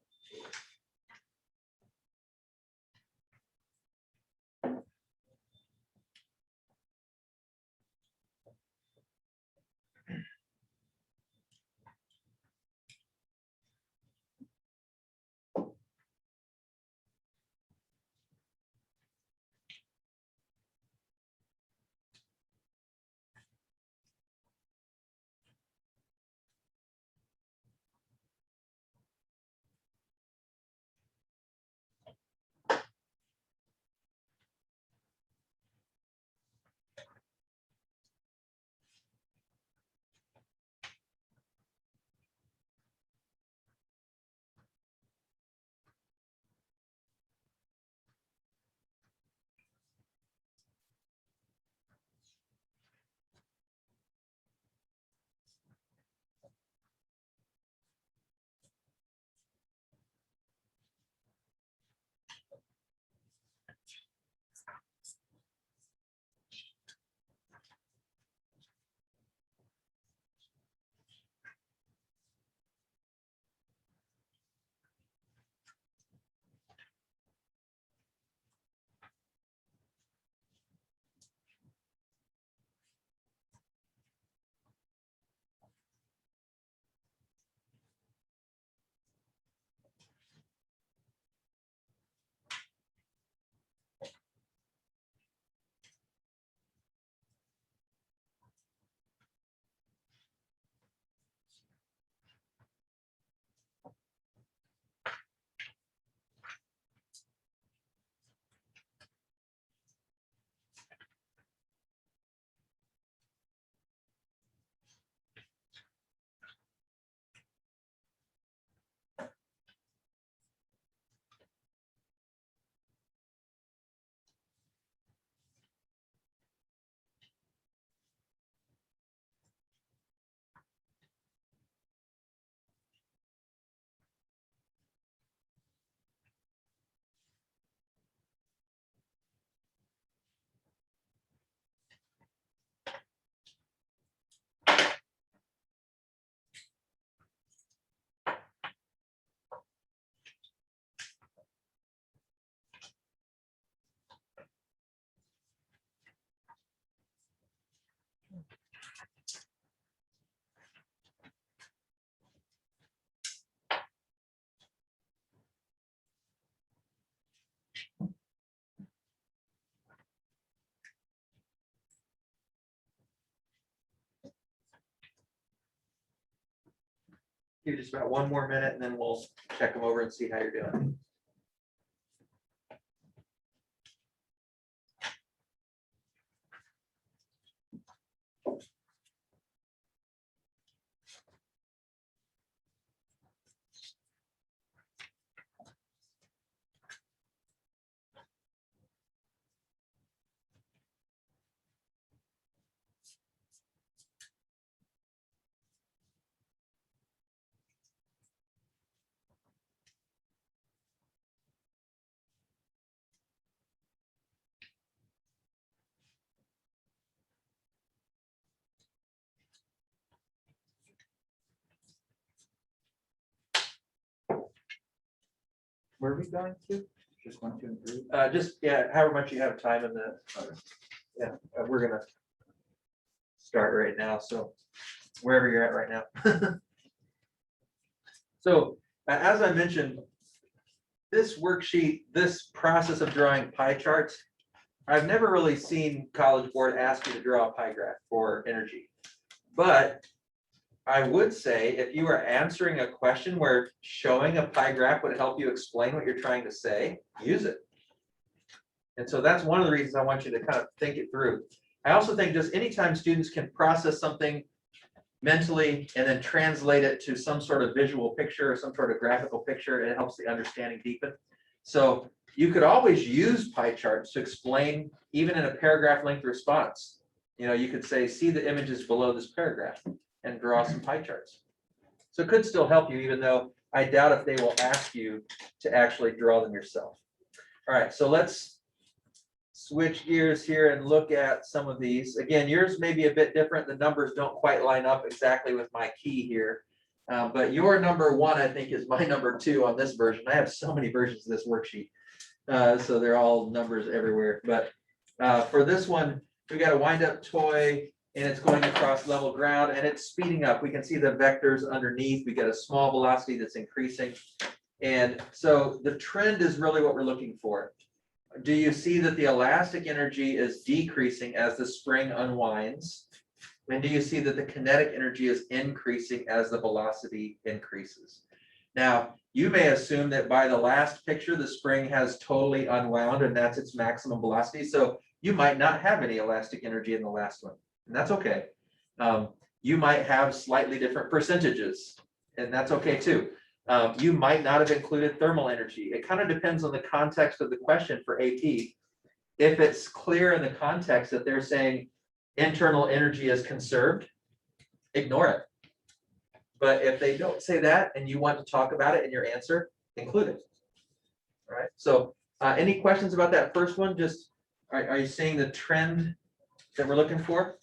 Speaker 1: Give you just about one more minute and then we'll check them over and see how you're doing. Where are we going to?
Speaker 3: Just 1, 2, and 3.
Speaker 1: Just, yeah, however much you have time in the, yeah, we're gonna start right now, so wherever you're at right now. So, as I mentioned, this worksheet, this process of drawing pie charts, I've never really seen College Board ask you to draw a pie graph for energy. But I would say if you are answering a question where showing a pie graph would help you explain what you're trying to say, use it. And so that's one of the reasons I want you to kind of think it through. I also think just anytime students can process something mentally and then translate it to some sort of visual picture or some sort of graphical picture, it helps the understanding deepen. So you could always use pie charts to explain, even in a paragraph length response. You know, you could say, see the images below this paragraph and draw some pie charts. So it could still help you, even though I doubt if they will ask you to actually draw them yourself. All right, so let's switch gears here and look at some of these. Again, yours may be a bit different. The numbers don't quite line up exactly with my key here. But your number 1, I think, is my number 2 on this version. I have so many versions of this worksheet. So they're all numbers everywhere. But for this one, we got a wind-up toy, and it's going across level ground, and it's speeding up. We can see the vectors underneath. We get a small velocity that's increasing. And so the trend is really what we're looking for. Do you see that the elastic energy is decreasing as the spring unwinds? And do you see that the kinetic energy is increasing as the velocity increases? Now, you may assume that by the last picture, the spring has totally unwound and that's its maximum velocity. So you might not have any elastic energy in the last one, and that's okay. You might have slightly different percentages, and that's okay too. You might not have included thermal energy. It kind of depends on the context of the question for AP. If it's clear in the context that they're saying internal energy is conserved, ignore it. But if they don't say that and you want to talk about it in your answer, include it. All right. So any questions about that first one? Just are you seeing the trend that we're looking for?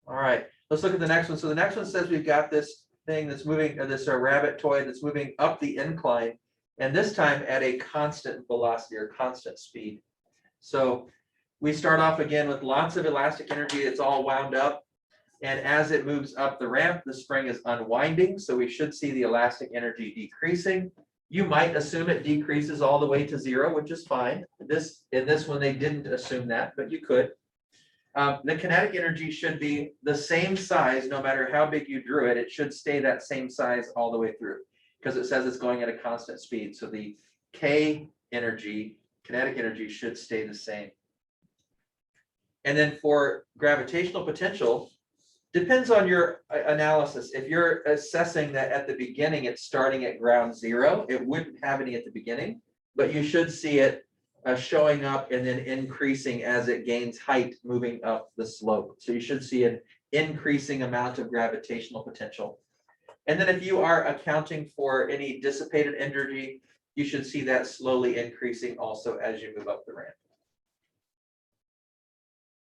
Speaker 1: All right. Let's look at the next one. So the next one says we've got this thing that's moving, or this rabbit toy that's moving up the incline, and this time at a constant velocity or constant speed. So we start off again with lots of elastic energy. It's all wound up. And as it moves up the ramp, the spring is unwinding. So we should see the elastic energy decreasing. You might assume it decreases all the way to 0, which is fine. In this one, they didn't assume that, but you could. The kinetic energy should be the same size, no matter how big you drew it. It should stay that same size all the way through, because it says it's going at a constant speed. So the K energy, kinetic energy, should stay the same. And then for gravitational potential, depends on your analysis. If you're assessing that at the beginning, it's starting at ground 0, it wouldn't have any at the beginning, but you should see it showing up and then increasing as it gains height moving up the slope. So you should see an increasing amount of gravitational potential. And then if you are accounting for any dissipated energy, you should see that slowly increasing also as you move up the ramp.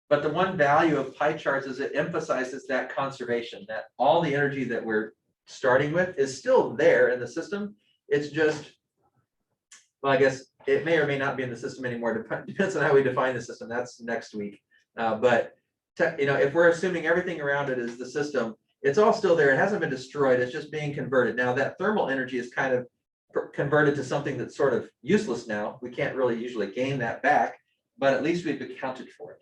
Speaker 1: But the one value of pie charts is it emphasizes that conservation, that all the energy that we're starting with is still there in the system. It's just, well, I guess it may or may not be in the system anymore. Depends on how we define the system. That's next week. But if we're assuming everything around it is the system, it's all still there. It hasn't been destroyed. It's just being converted. Now that thermal energy is kind of converted to something that's sort of useless now. We can't really usually gain that back, but at least we've accounted for it.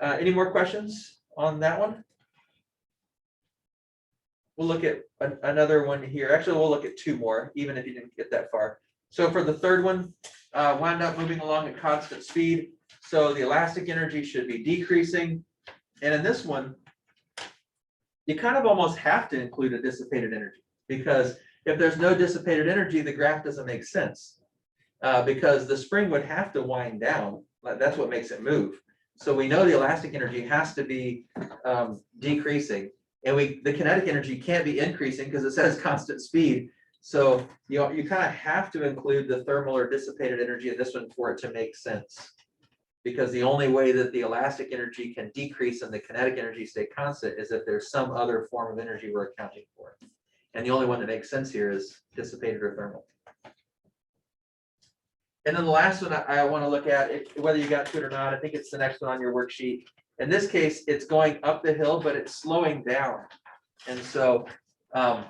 Speaker 1: Any more questions? on that one? We'll look at another one here. Actually, we'll look at two more, even if you didn't get that far. So for the third one, wound up moving along at constant speed. So the elastic energy should be decreasing. And in this one, you kind of almost have to include a dissipated energy, because if there's no dissipated energy, the graph doesn't make sense. Because the spring would have to wind down. That's what makes it move. So we know the elastic energy has to be decreasing. And the kinetic energy can't be increasing because it says constant speed. So you kind of have to include the thermal or dissipated energy in this one for it to make sense. Because the only way that the elastic energy can decrease and the kinetic energy stay constant is if there's some other form of energy we're accounting for. And the only one that makes sense here is dissipated or thermal. And then the last one I want to look at, whether you got to it or not, I think it's the next one on your worksheet. In this case, it's going up the hill, but it's slowing down. And so kind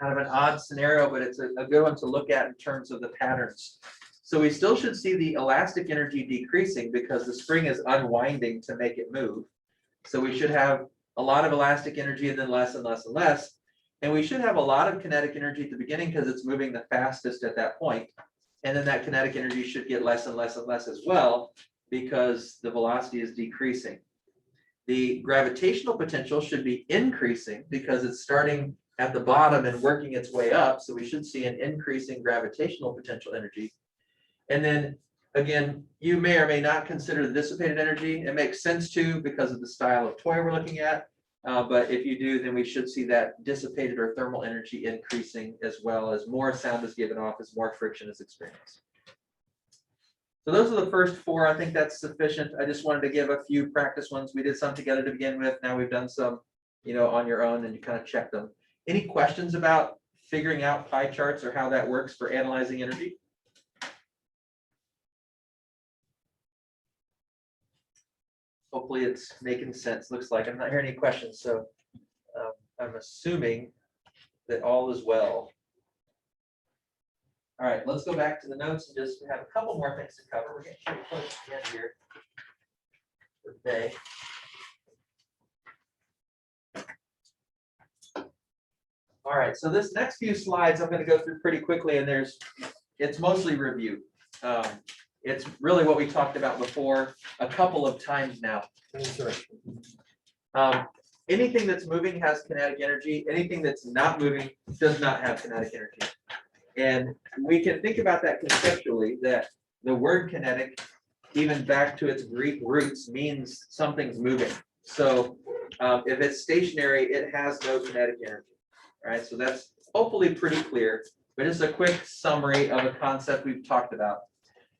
Speaker 1: of an odd scenario, but it's a good one to look at in terms of the patterns. So we still should see the elastic energy decreasing because the spring is unwinding to make it move. So we should have a lot of elastic energy and then less and less and less. And we should have a lot of kinetic energy at the beginning because it's moving the fastest at that point. And then that kinetic energy should get less and less and less as well, because the velocity is decreasing. The gravitational potential should be increasing because it's starting at the bottom and working its way up. So we should see an increasing gravitational potential energy. And then again, you may or may not consider the dissipated energy. It makes sense to because of the style of toy we're looking at. But if you do, then we should see that dissipated or thermal energy increasing as well as more sound is given off as more friction is experienced. So those are the first four. I think that's sufficient. I just wanted to give a few practice ones. We did some together to begin with. Now we've done some, on your own and you kind of check them. Any questions about figuring out pie charts or how that works for analyzing energy? Hopefully it's making sense. Looks like I'm not hearing any questions. So I'm assuming that all is well. All right, let's go back to the notes and just have a couple more things to cover. We're getting pretty close to the end here for today. All right, so this next few slides I'm going to go through pretty quickly, and it's mostly review. It's really what we talked about before a couple of times now. Anything that's moving has kinetic energy. Anything that's not moving does not have kinetic energy. And we can think about that conceptually, that the word kinetic, even back to its Greek roots, means something's moving. So if it's stationary, it has no kinetic energy. Right? So that's hopefully pretty clear, but just a quick summary of a concept we've talked about.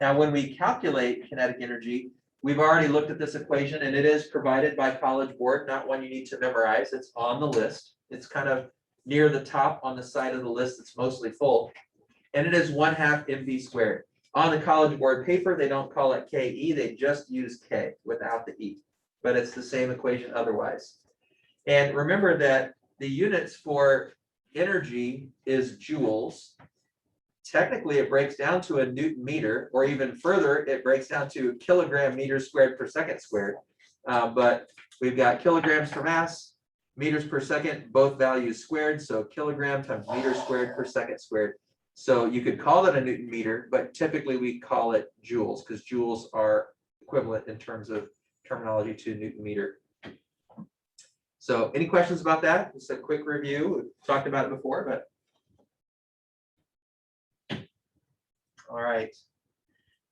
Speaker 1: Now, when we calculate kinetic energy, we've already looked at this equation, and it is provided by College Board, not one you need to memorize. It's on the list. It's kind of near the top on the side of the list that's mostly full. And it is 1/2 mv squared. On the College Board paper, they don't call it KE, they just use K without the E. But it's the same equation otherwise. And remember that the units for energy is joules. Technically, it breaks down to a Newton meter, or even further, it breaks down to kilogram meters squared per second squared. But we've got kilograms for mass, meters per second, both values squared. So kilogram times meter squared per second squared. So you could call it a Newton meter, but typically we call it joules because joules are equivalent in terms of terminology to Newton meter. So any questions about that? Just a quick review. We've talked about it before, but. All right.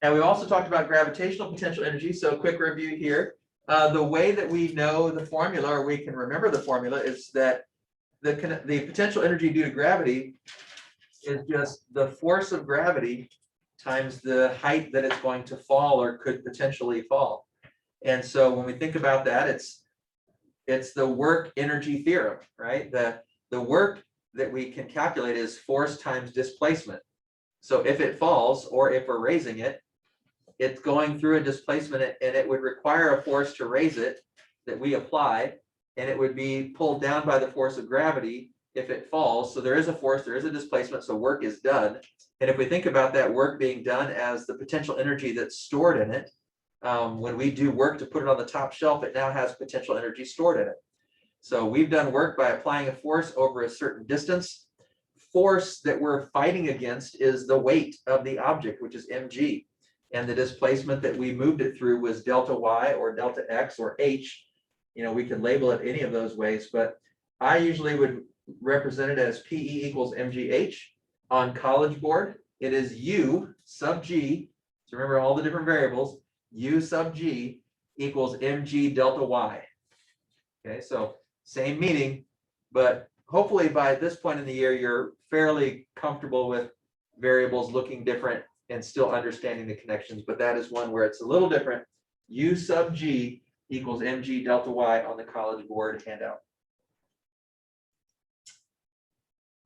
Speaker 1: Now we also talked about gravitational potential energy. So a quick review here. The way that we know the formula, or we can remember the formula, is that the potential energy due to gravity is just the force of gravity times the height that it's going to fall or could potentially fall. And so when we think about that, it's the work-energy theorem, right? The work that we can calculate is force times displacement. So if it falls, or if we're raising it, it's going through a displacement, and it would require a force to raise it that we apply, and it would be pulled down by the force of gravity if it falls. So there is a force, there is a displacement, so work is done. And if we think about that work being done as the potential energy that's stored in it, when we do work to put it on the top shelf, it now has potential energy stored in it. So we've done work by applying a force over a certain distance. Force that we're fighting against is the weight of the object, which is mg. And the displacement that we moved it through was delta y or delta x or h. You know, we can label it any of those ways, but I usually would represent it as PE equals mgh. On College Board, it is U sub g. So remember all the different variables. U sub g equals mg delta y. Okay, so same meaning, but hopefully by this point in the year, you're fairly comfortable with variables looking different and still understanding the connections, but that is one where it's a little different. U sub g equals mg delta y on the College Board handout.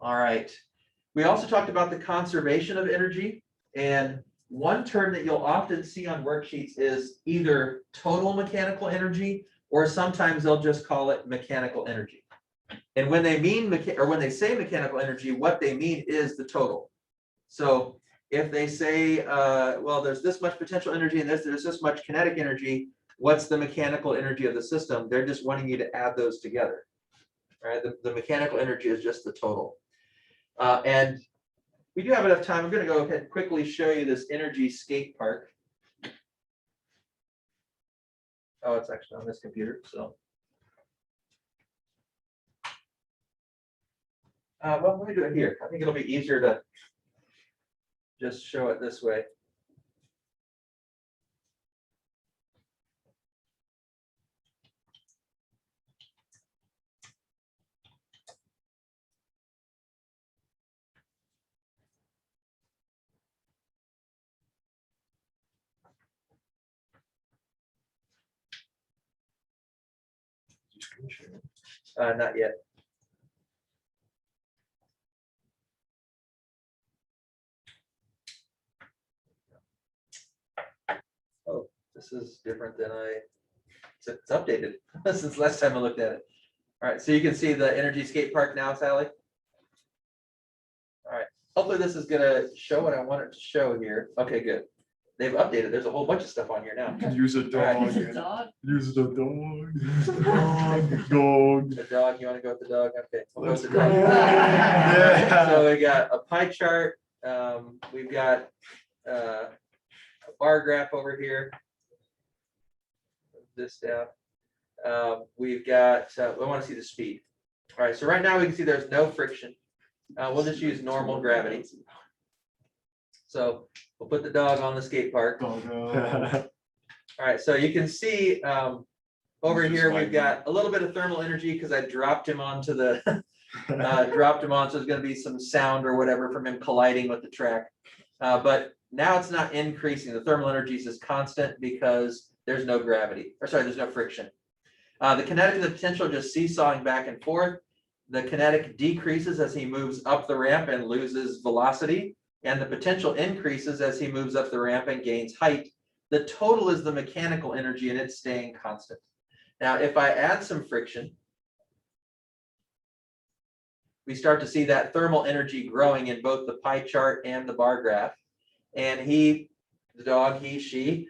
Speaker 1: All right. We also talked about the conservation of energy, and one term that you'll often see on worksheets is either total mechanical energy, or sometimes they'll just call it mechanical energy. And when they mean when they say mechanical energy, what they mean is the total. So if they say, well, there's this much potential energy and there's this much kinetic energy, what's the mechanical energy of the system? They're just wanting you to add those together. Right? The mechanical energy is just the total. And we do have enough time. I'm going to go ahead and quickly show you this energy skate park. Oh, it's actually on this computer. So, well, let me do it here. I think it'll be easier to just show it this way. Not yet. Oh, this is different than it's updated since last time I looked at it. All right, so you can see the energy skate park now, Sally. All right, hopefully this is gonna show what I want it to show here. Okay, good. They've updated. There's a whole bunch of stuff on here now.
Speaker 2: Use a dog.
Speaker 6: Is it dog?
Speaker 2: Use the dog. Dog.
Speaker 1: The dog, you want to go with the dog? Okay. We'll go
Speaker 2: Let's
Speaker 1: with the
Speaker 2: go.
Speaker 1: dog.
Speaker 2: Yeah.
Speaker 1: So we got a pie chart. We've got a bar graph over here. This down. We've got, we want to see the speed. All right, so right now we can see there's no friction. We'll just use normal gravity. So we'll put the dog on the skate park. All right, so you can see over here we've got a little bit of thermal energy because I dropped him onto the dropped him on, so there's going to be some sound or whatever from him colliding with the track. But now it's not increasing. The thermal energy is constant because there's no gravity, or sorry, there's no friction. The kinetic and the potential just seesawing back and forth. The kinetic decreases as he moves up the ramp and loses velocity, and the potential increases as he moves up the ramp and gains height. The total is the mechanical energy, and it's staying constant. Now, if I add some friction, we start to see that thermal energy growing in both the pie chart and the bar graph. And the dog, she,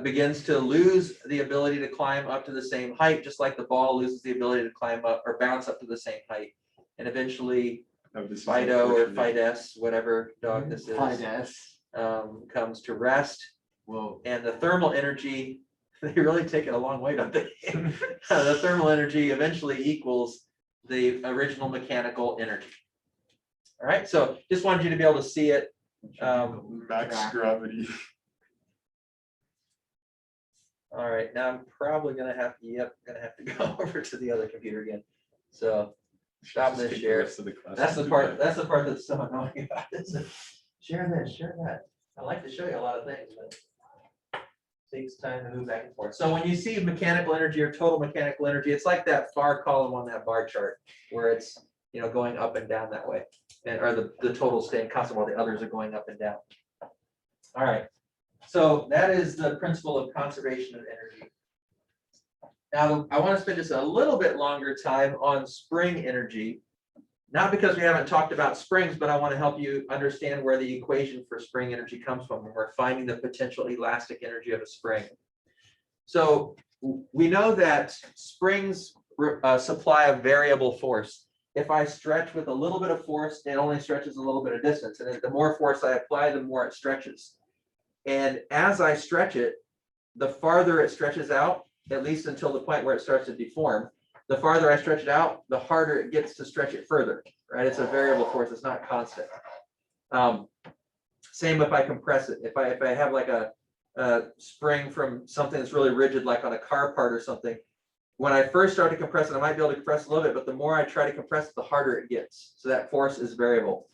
Speaker 1: begins to lose the ability to climb up to the same height, just like the ball loses the ability to climb up or bounce up to the same height. And eventually, Fido or Fides, whatever dog this is, comes to rest.
Speaker 2: Whoa.
Speaker 1: And the thermal energy, they really take it a long way, don't they? The thermal energy eventually equals the original mechanical energy. All right, so just wanted you to be able to see it.
Speaker 2: Max gravity.
Speaker 1: All right, now I'm probably gonna have to go over to the other computer again. So stop this share. That's the part that's so annoying about this. Share that. I like to show you a lot of things, but it takes time to move back and forth. So when you see mechanical energy or total mechanical energy, it's like that far column on that bar chart where it's, you know, going up and down that way, and or the total staying constant while the others are going up and down. All right. So that is the principle of conservation of energy. Now, I want to spend just a little bit longer time on spring energy, not because we haven't talked about springs, but I want to help you understand where the equation for spring energy comes from when we're finding the potential elastic energy of a spring. So we know that springs supply a variable force. If I stretch with a little bit of force, it only stretches a little bit of distance. And the more force I apply, the more it stretches. And as I stretch it, the farther it stretches out, at least until the point where it starts to deform, the farther I stretch it out, the harder it gets to stretch it further, right? It's a variable force, it's not constant. Same if I compress it. If I have like a spring from something that's really rigid, like on a car part or something, when I first start to compress it, I might be able to compress a little bit, but the more I try to compress it, the harder it gets. So that force is variable.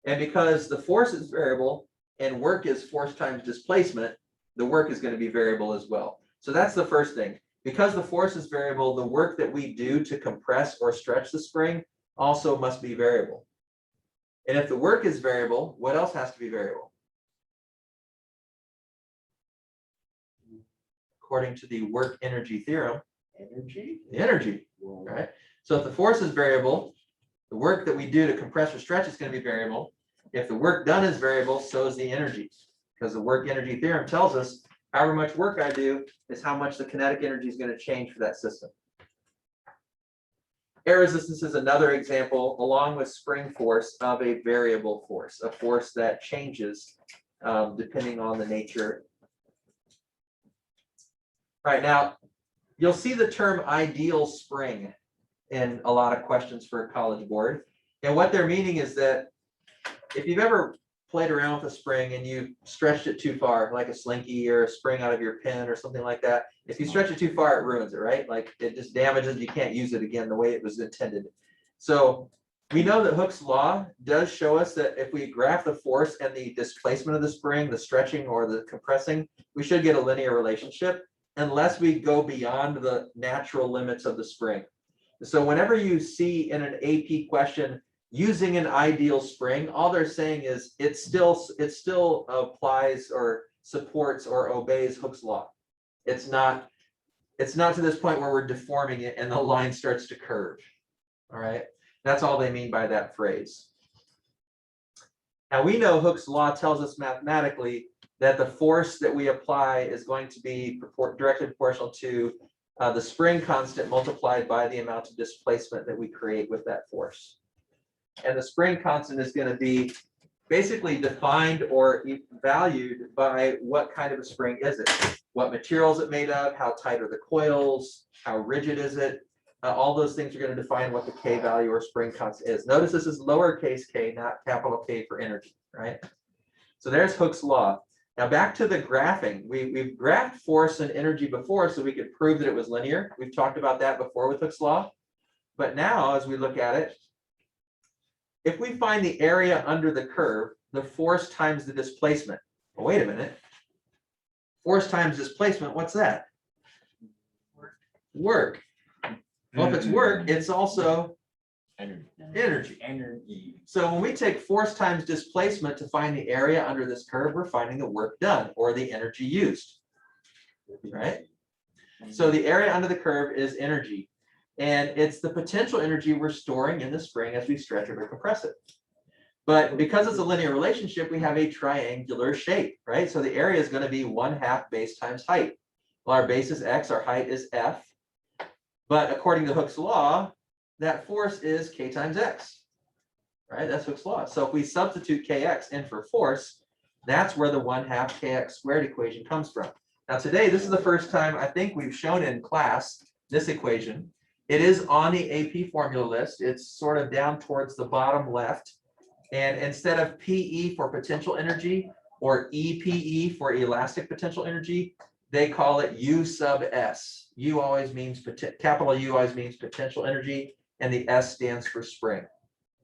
Speaker 1: And because the force is variable and work is force times displacement, the work is going to be variable as well. So that's the first thing. Because the force is variable, the work that we do to compress or stretch the spring also must be variable. And if the work is variable, what else has to be variable? According to the Work-Energy Theorem,
Speaker 3: Energy?
Speaker 1: the energy, right? So if the force is variable, the work that we do to compress or stretch is going to be variable. If the work done is variable, so is the energy. Because the Work-Energy Theorem tells us however much work I do is how much the kinetic energy is going to change for that system. Air resistance is another example, along with spring force, of a variable force, a force that changes depending on the nature. All right, now you'll see the term ideal spring in a lot of questions for a college board. And what they're meaning is that if you've ever played around with a spring and you stretched it too far, like a slinky or a spring out of your pen or something like that, if you stretch it too far, it ruins it, right? Like it just damages, you can't use it again the way it was intended. So we know that Hooke's law does show us that if we graph the force and the displacement of the spring, the stretching or the compressing, we should get a linear relationship unless we go beyond the natural limits of the spring. So whenever you see in an AP question using an ideal spring, all they're saying is it still applies or supports or obeys Hooke's law. It's not to this point where we're deforming it and the line starts to curve. All right, that's all they mean by that phrase. Now we know Hooke's law tells us mathematically that the force that we apply is going to be directly proportional to the spring constant multiplied by the amount of displacement that we create with that force. And the spring constant is going to be basically defined or valued by what kind of a spring is it, what material is it made of, how tight are the coils, how rigid is it. All those things are going to define what the K value or spring constant is. Notice this is lowercase k, not capital K for energy, right? So there's Hooke's law. Now back to the graphing. We've graphed force and energy before so we could prove that it was linear. We've talked about that before with Hooke's law. But now as we look at it, if we find the area under the curve, the force times the displacement. Well, wait a minute. Force times displacement, what's that? Work. Well, if it's work, it's also energy. So when we take force times displacement to find the area under this curve, we're finding the work done or the energy used, right? So the area under the curve is energy. And it's the potential energy we're storing in the spring as we stretch it or compress it. But because it's a linear relationship, we have a triangular shape, right? So the area is going to be 1/2 base times height. Well, our base is x, our height is f. But according to Hooke's law, that force is k times x, right? That's Hooke's law. So if we substitute kx in for force, that's where the 1/2 kx squared equation comes from. Now today, this is the first time I think we've shown in class this equation. It is on the AP formula list. It's sort of down towards the bottom left. And instead of PE for potential energy or EPE for elastic potential energy, they call it U sub S. U always means, capital U always means potential energy, and the S stands for spring.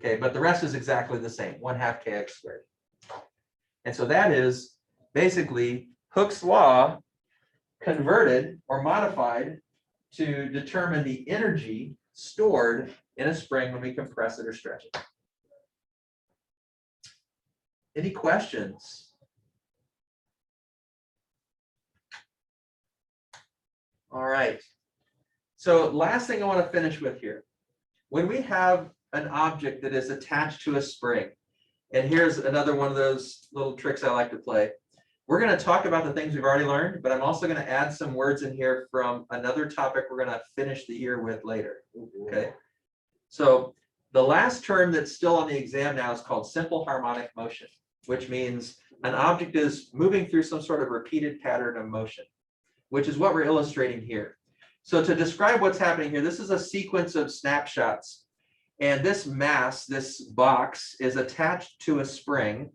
Speaker 1: Okay, but the rest is exactly the same, 1/2 kx squared. And so that is basically Hooke's law converted or modified to determine the energy stored in a spring when we compress it or stretch it. Any questions? All right. So last thing I want to finish with here. When we have an object that is attached to a spring, and here's another one of those little tricks I like to play. we're gonna talk about the things we've already learned, but I'm also gonna add some words in here from another topic we're gonna finish the year with later, okay? So the last term that's still on the exam now is called simple harmonic motion, which means an object is moving through some sort of repeated pattern of motion, which is what we're illustrating here. So to describe what's happening here, this is a sequence of snapshots. And this mass, this box, is attached to a spring,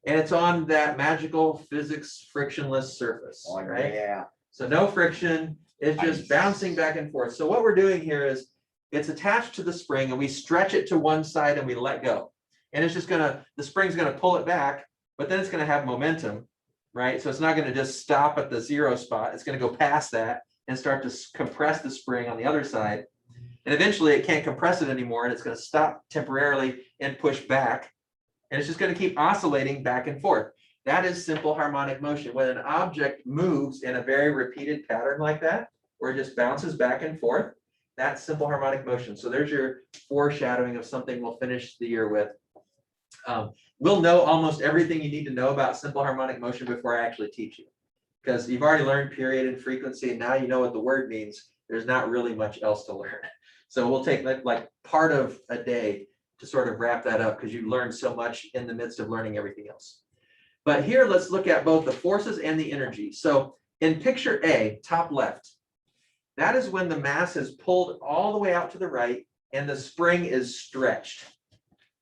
Speaker 1: and it's on that magical physics frictionless surface,
Speaker 3: Oh,
Speaker 1: right?
Speaker 3: yeah.
Speaker 1: So no friction, it's just
Speaker 3: Nice.
Speaker 1: bouncing back and forth. So what we're doing here is it's attached to the spring and we stretch it to one side and we let go. And it's just gonna, the spring's gonna pull it back, but then it's gonna have momentum, right? So it's not gonna just stop at the 0 spot. It's gonna go past that and start to compress the spring on the other side. And eventually it can't compress it anymore and it's gonna stop temporarily and push back. And it's just gonna keep oscillating back and forth. That is simple harmonic motion. When an object moves in a very repeated pattern like that, where it just bounces back and forth, that's simple harmonic motion. So there's your foreshadowing of something we'll finish the year with. We'll know almost everything you need to know about simple harmonic motion before I actually teach you. Because you've already learned period and frequency, and now you know what the word means. There's not really much else to learn. So we'll take like part of a day to sort of wrap that up because you learned so much in the midst of learning everything else. But here, let's look at both the forces and the energy. So in picture A, top left, that is when the mass is pulled all the way out to the right and the spring is stretched.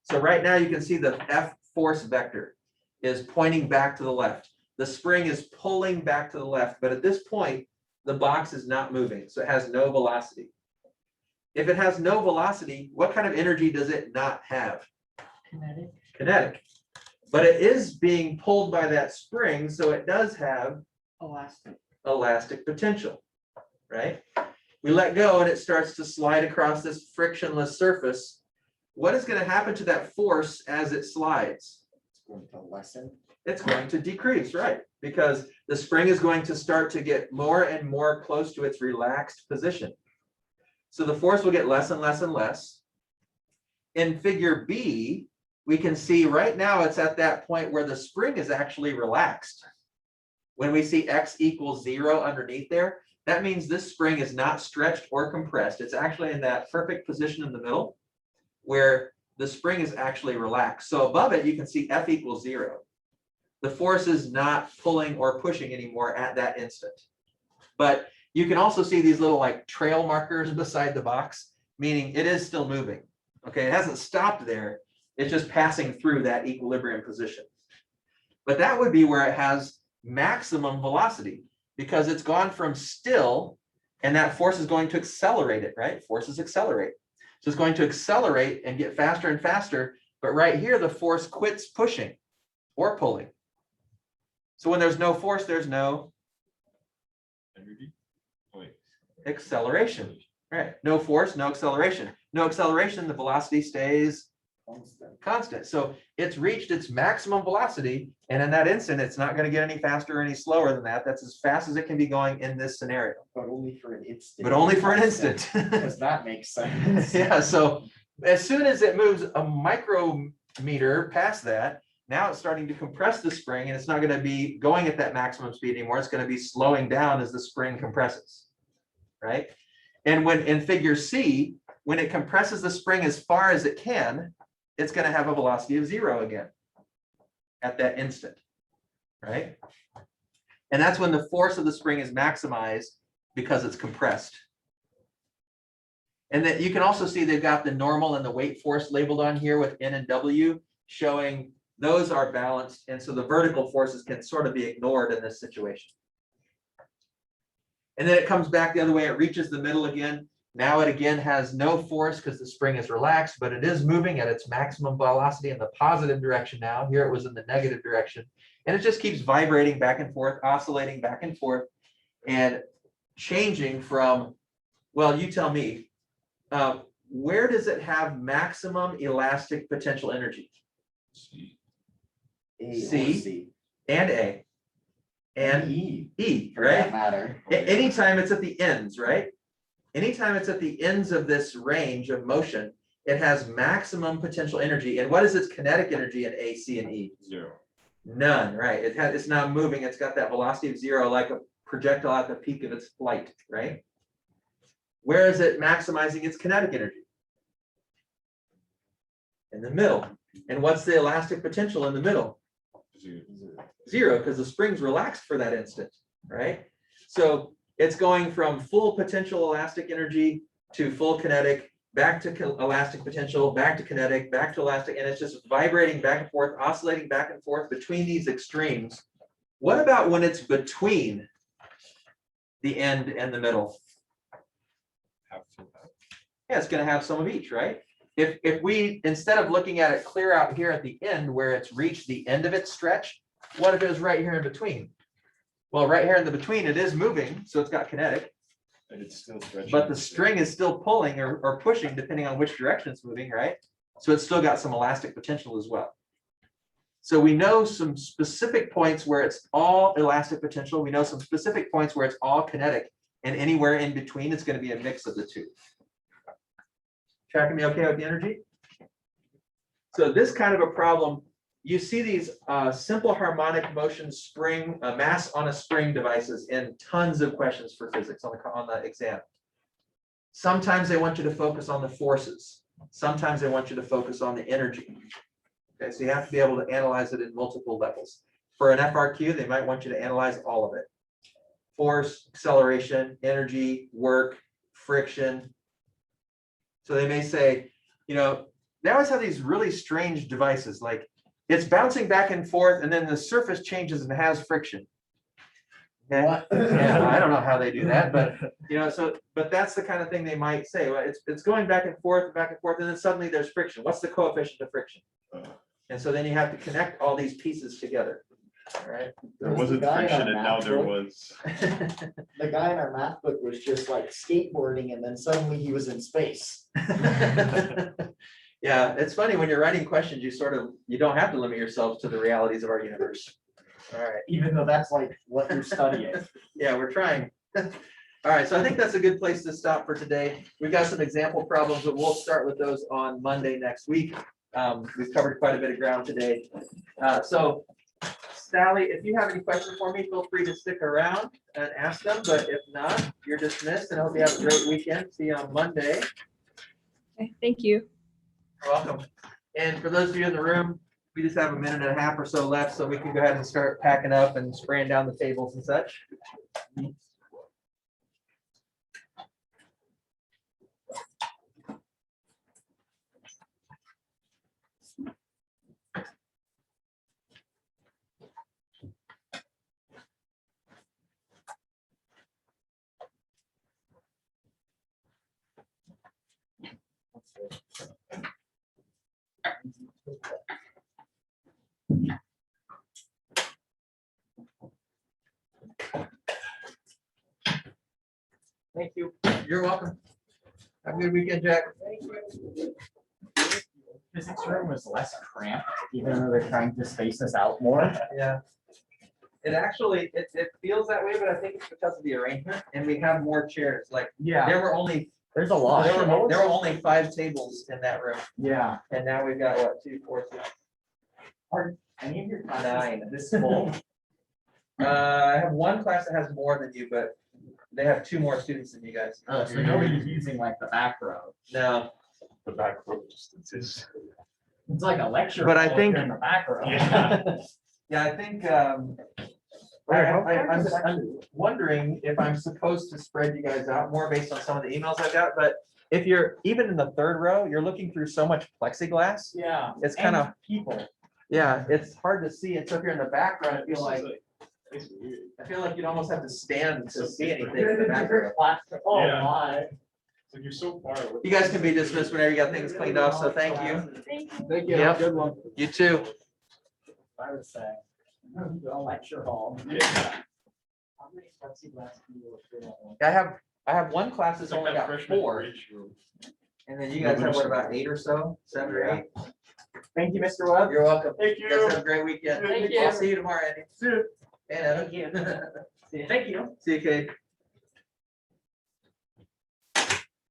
Speaker 1: So right now you can see the F force vector is pointing back to the left. The spring is pulling back to the left, but at this point, the box is not moving, so it has no velocity. If it has no velocity, what kind of energy does it not have?
Speaker 6: Kinetic.
Speaker 1: Kinetic. But it is being pulled by that spring, so it does have
Speaker 6: Elastic.
Speaker 1: elastic potential, right? We let go and it starts to slide across this frictionless surface. What is going to happen to that force as it slides?
Speaker 3: It's going to lessen.
Speaker 1: It's going to decrease, right? Because the spring is going to start to get more and more close to its relaxed position. So the force will get less and less and less. In figure B, we can see right now it's at that point where the spring is actually relaxed. When we see X equals 0 underneath there, that means this spring is not stretched or compressed. It's actually in that perfect position in the middle where the spring is actually relaxed. So above it, you can see F equals 0. The force is not pulling or pushing anymore at that instant. But you can also see these little like trail markers beside the box, meaning it is still moving. Okay, it hasn't stopped there. It's just passing through that equilibrium position. But that would be where it has maximum velocity because it's gone from still and that force is going to accelerate it, right? Forces accelerate. So it's going to accelerate and get faster and faster. But right here, the force quits pushing or pulling. So when there's no force, there's no
Speaker 2: Energy? Wait.
Speaker 1: acceleration, right? No force, no acceleration. No acceleration, the velocity stays constant. So it's reached its maximum velocity. And in that instant, it's not going to get any faster or any slower than that. That's as fast as it can be going in this scenario.
Speaker 3: But only for an instant.
Speaker 1: But only for an instant.
Speaker 3: Because that makes sense.
Speaker 1: Yeah, so as soon as it moves a micrometer past that, now it's starting to compress the spring and it's not going to be going at that maximum speed anymore. It's going to be slowing down as the spring compresses, right? And when in figure C, when it compresses the spring as far as it can, it's going to have a velocity of 0 again at that instant, right? And that's when the force of the spring is maximized because it's compressed. And then you can also see they've got the normal and the weight force labeled on here with N and W, showing those are balanced. And so the vertical forces can sort of be ignored in this situation. And then it comes back the other way. It reaches the middle again. Now it again has no force because the spring is relaxed, but it is moving at its maximum velocity in the positive direction now. Here it was in the negative direction. And it just keeps vibrating back and forth, oscillating back and forth, and changing from, well, you tell me, where does it have maximum elastic potential energy?
Speaker 2: C.
Speaker 3: A or
Speaker 1: C. And A. And E,
Speaker 3: For that
Speaker 1: right?
Speaker 3: matter.
Speaker 1: Anytime it's at the ends, right? Anytime it's at the ends of this range of motion, it has maximum potential energy. And what is its kinetic energy in A, C, and E?
Speaker 2: 0.
Speaker 1: None, right? It's now moving. It's got that velocity of 0, like a projectile at the peak of its flight, right? Where is it maximizing its kinetic energy? In the middle. And what's the elastic potential in the middle? 0, because the spring's relaxed for that instant, right? So it's going from full potential elastic energy to full kinetic, back to elastic potential, back to kinetic, back to elastic, and it's just vibrating back and forth, oscillating back and forth between these extremes. What about when it's between the end and the middle? Yeah, it's going to have some of each, right? If we, instead of looking at it clear out here at the end where it's reached the end of its stretch, what if it was right here in between? Well, right here in the between, it is moving, so it's got kinetic.
Speaker 2: And it's still stretching.
Speaker 1: But the string is still pulling or pushing depending on which direction it's moving, right? So it's still got some elastic potential as well. So we know some specific points where it's all elastic potential. We know some specific points where it's all kinetic, and anywhere in between, it's going to be a mix of the two. Tracking me okay with the energy? So this kind of a problem, you see these simple harmonic motion spring, mass on a spring devices in tons of questions for physics on the exam. Sometimes they want you to focus on the forces. Sometimes they want you to focus on the energy. Okay, so you have to be able to analyze it in multiple levels. For an FRQ, they might want you to analyze all of it. Force, acceleration, energy, work, friction. So they may say, you know, they always have these really strange devices, like it's bouncing back and forth and then the surface changes and has friction. Okay? Yeah, I don't know how they do that, but you know, but that's the kind of thing they might say. Well, it's going back and forth, and then suddenly there's friction. What's the coefficient of friction? And so then you have to connect all these pieces together. All right.
Speaker 2: There wasn't friction and now there was.
Speaker 3: The guy in our math book was just like skateboarding and then suddenly he was in space.
Speaker 1: Yeah, it's funny when you're writing questions, you don't have to limit yourself to the realities of our universe. All right.
Speaker 3: Even though that's like what you're studying.
Speaker 1: Yeah, we're trying. All right, so I think that's a good place to stop for today. We've got some example problems, but we'll start with those on Monday next week. We've covered quite a bit of ground today. So Sally, if you have any questions for me, feel free to stick around and ask them, but if not, you're dismissed, and I hope you have a great weekend. See you on Monday.
Speaker 7: Okay, thank you.
Speaker 1: You're welcome. And for those of you in the room, we just have a minute and a half or so left, so we can go ahead and start packing up and spraying down the tables and such. Thank you. You're welcome. Have a good weekend, Jack.
Speaker 3: Physics room was less cramped, even though they're trying to space us out more.
Speaker 1: Yeah. It actually, it feels that way, but I think it's because of the arrangement, and we have more chairs. Like,
Speaker 3: Yeah,
Speaker 1: there were only
Speaker 3: there's a lot.
Speaker 1: there were only 5 tables in that room,
Speaker 3: Yeah.
Speaker 1: and now we've got what, 2, 4, 6,
Speaker 3: Are any of your classes
Speaker 1: 9.
Speaker 3: this full?
Speaker 1: I have one class that has more than you, but they have 2 more students than you guys.
Speaker 3: Oh, so nobody's using like the back row.
Speaker 1: No,
Speaker 2: The back row distances.
Speaker 3: It's like a lecture.
Speaker 1: But I
Speaker 3: hall
Speaker 1: think-
Speaker 3: in the back row.
Speaker 2: Yeah.
Speaker 1: yeah, I think I'm wondering if I'm supposed to spread you guys out more based on some of the emails I got, but if you're even in the 3rd row, you're looking through so much plexiglass.
Speaker 3: Yeah.
Speaker 1: It's
Speaker 3: and
Speaker 1: kinda-
Speaker 3: people.
Speaker 1: Yeah, it's hard to see. And so if you're in the background, I feel like you'd almost have to stand to see anything in the background.
Speaker 3: Oh,
Speaker 2: Yeah.
Speaker 3: my.
Speaker 2: So you're so far away.
Speaker 1: You guys can be dismissed whenever you got things cleaned off, so thank you.
Speaker 5: Thank you.
Speaker 3: Thank you.
Speaker 1: Yep.
Speaker 3: Good one.
Speaker 1: You too.
Speaker 3: I would say. The lecture hall.
Speaker 2: Yeah.
Speaker 3: How many plexiglass people are through that one?
Speaker 1: I have one class that's only got 4, and then you guys have what, about 8 or so, 7 or 8?
Speaker 3: Thank you, Mr. Webb.
Speaker 1: You're welcome.
Speaker 3: Thank
Speaker 1: You guys have a great weekend.
Speaker 3: Thank
Speaker 1: I'll
Speaker 3: you.
Speaker 1: see you tomorrow, Andy.
Speaker 3: See you.
Speaker 1: And Evan.
Speaker 4: Thank you.
Speaker 1: See you, Kate.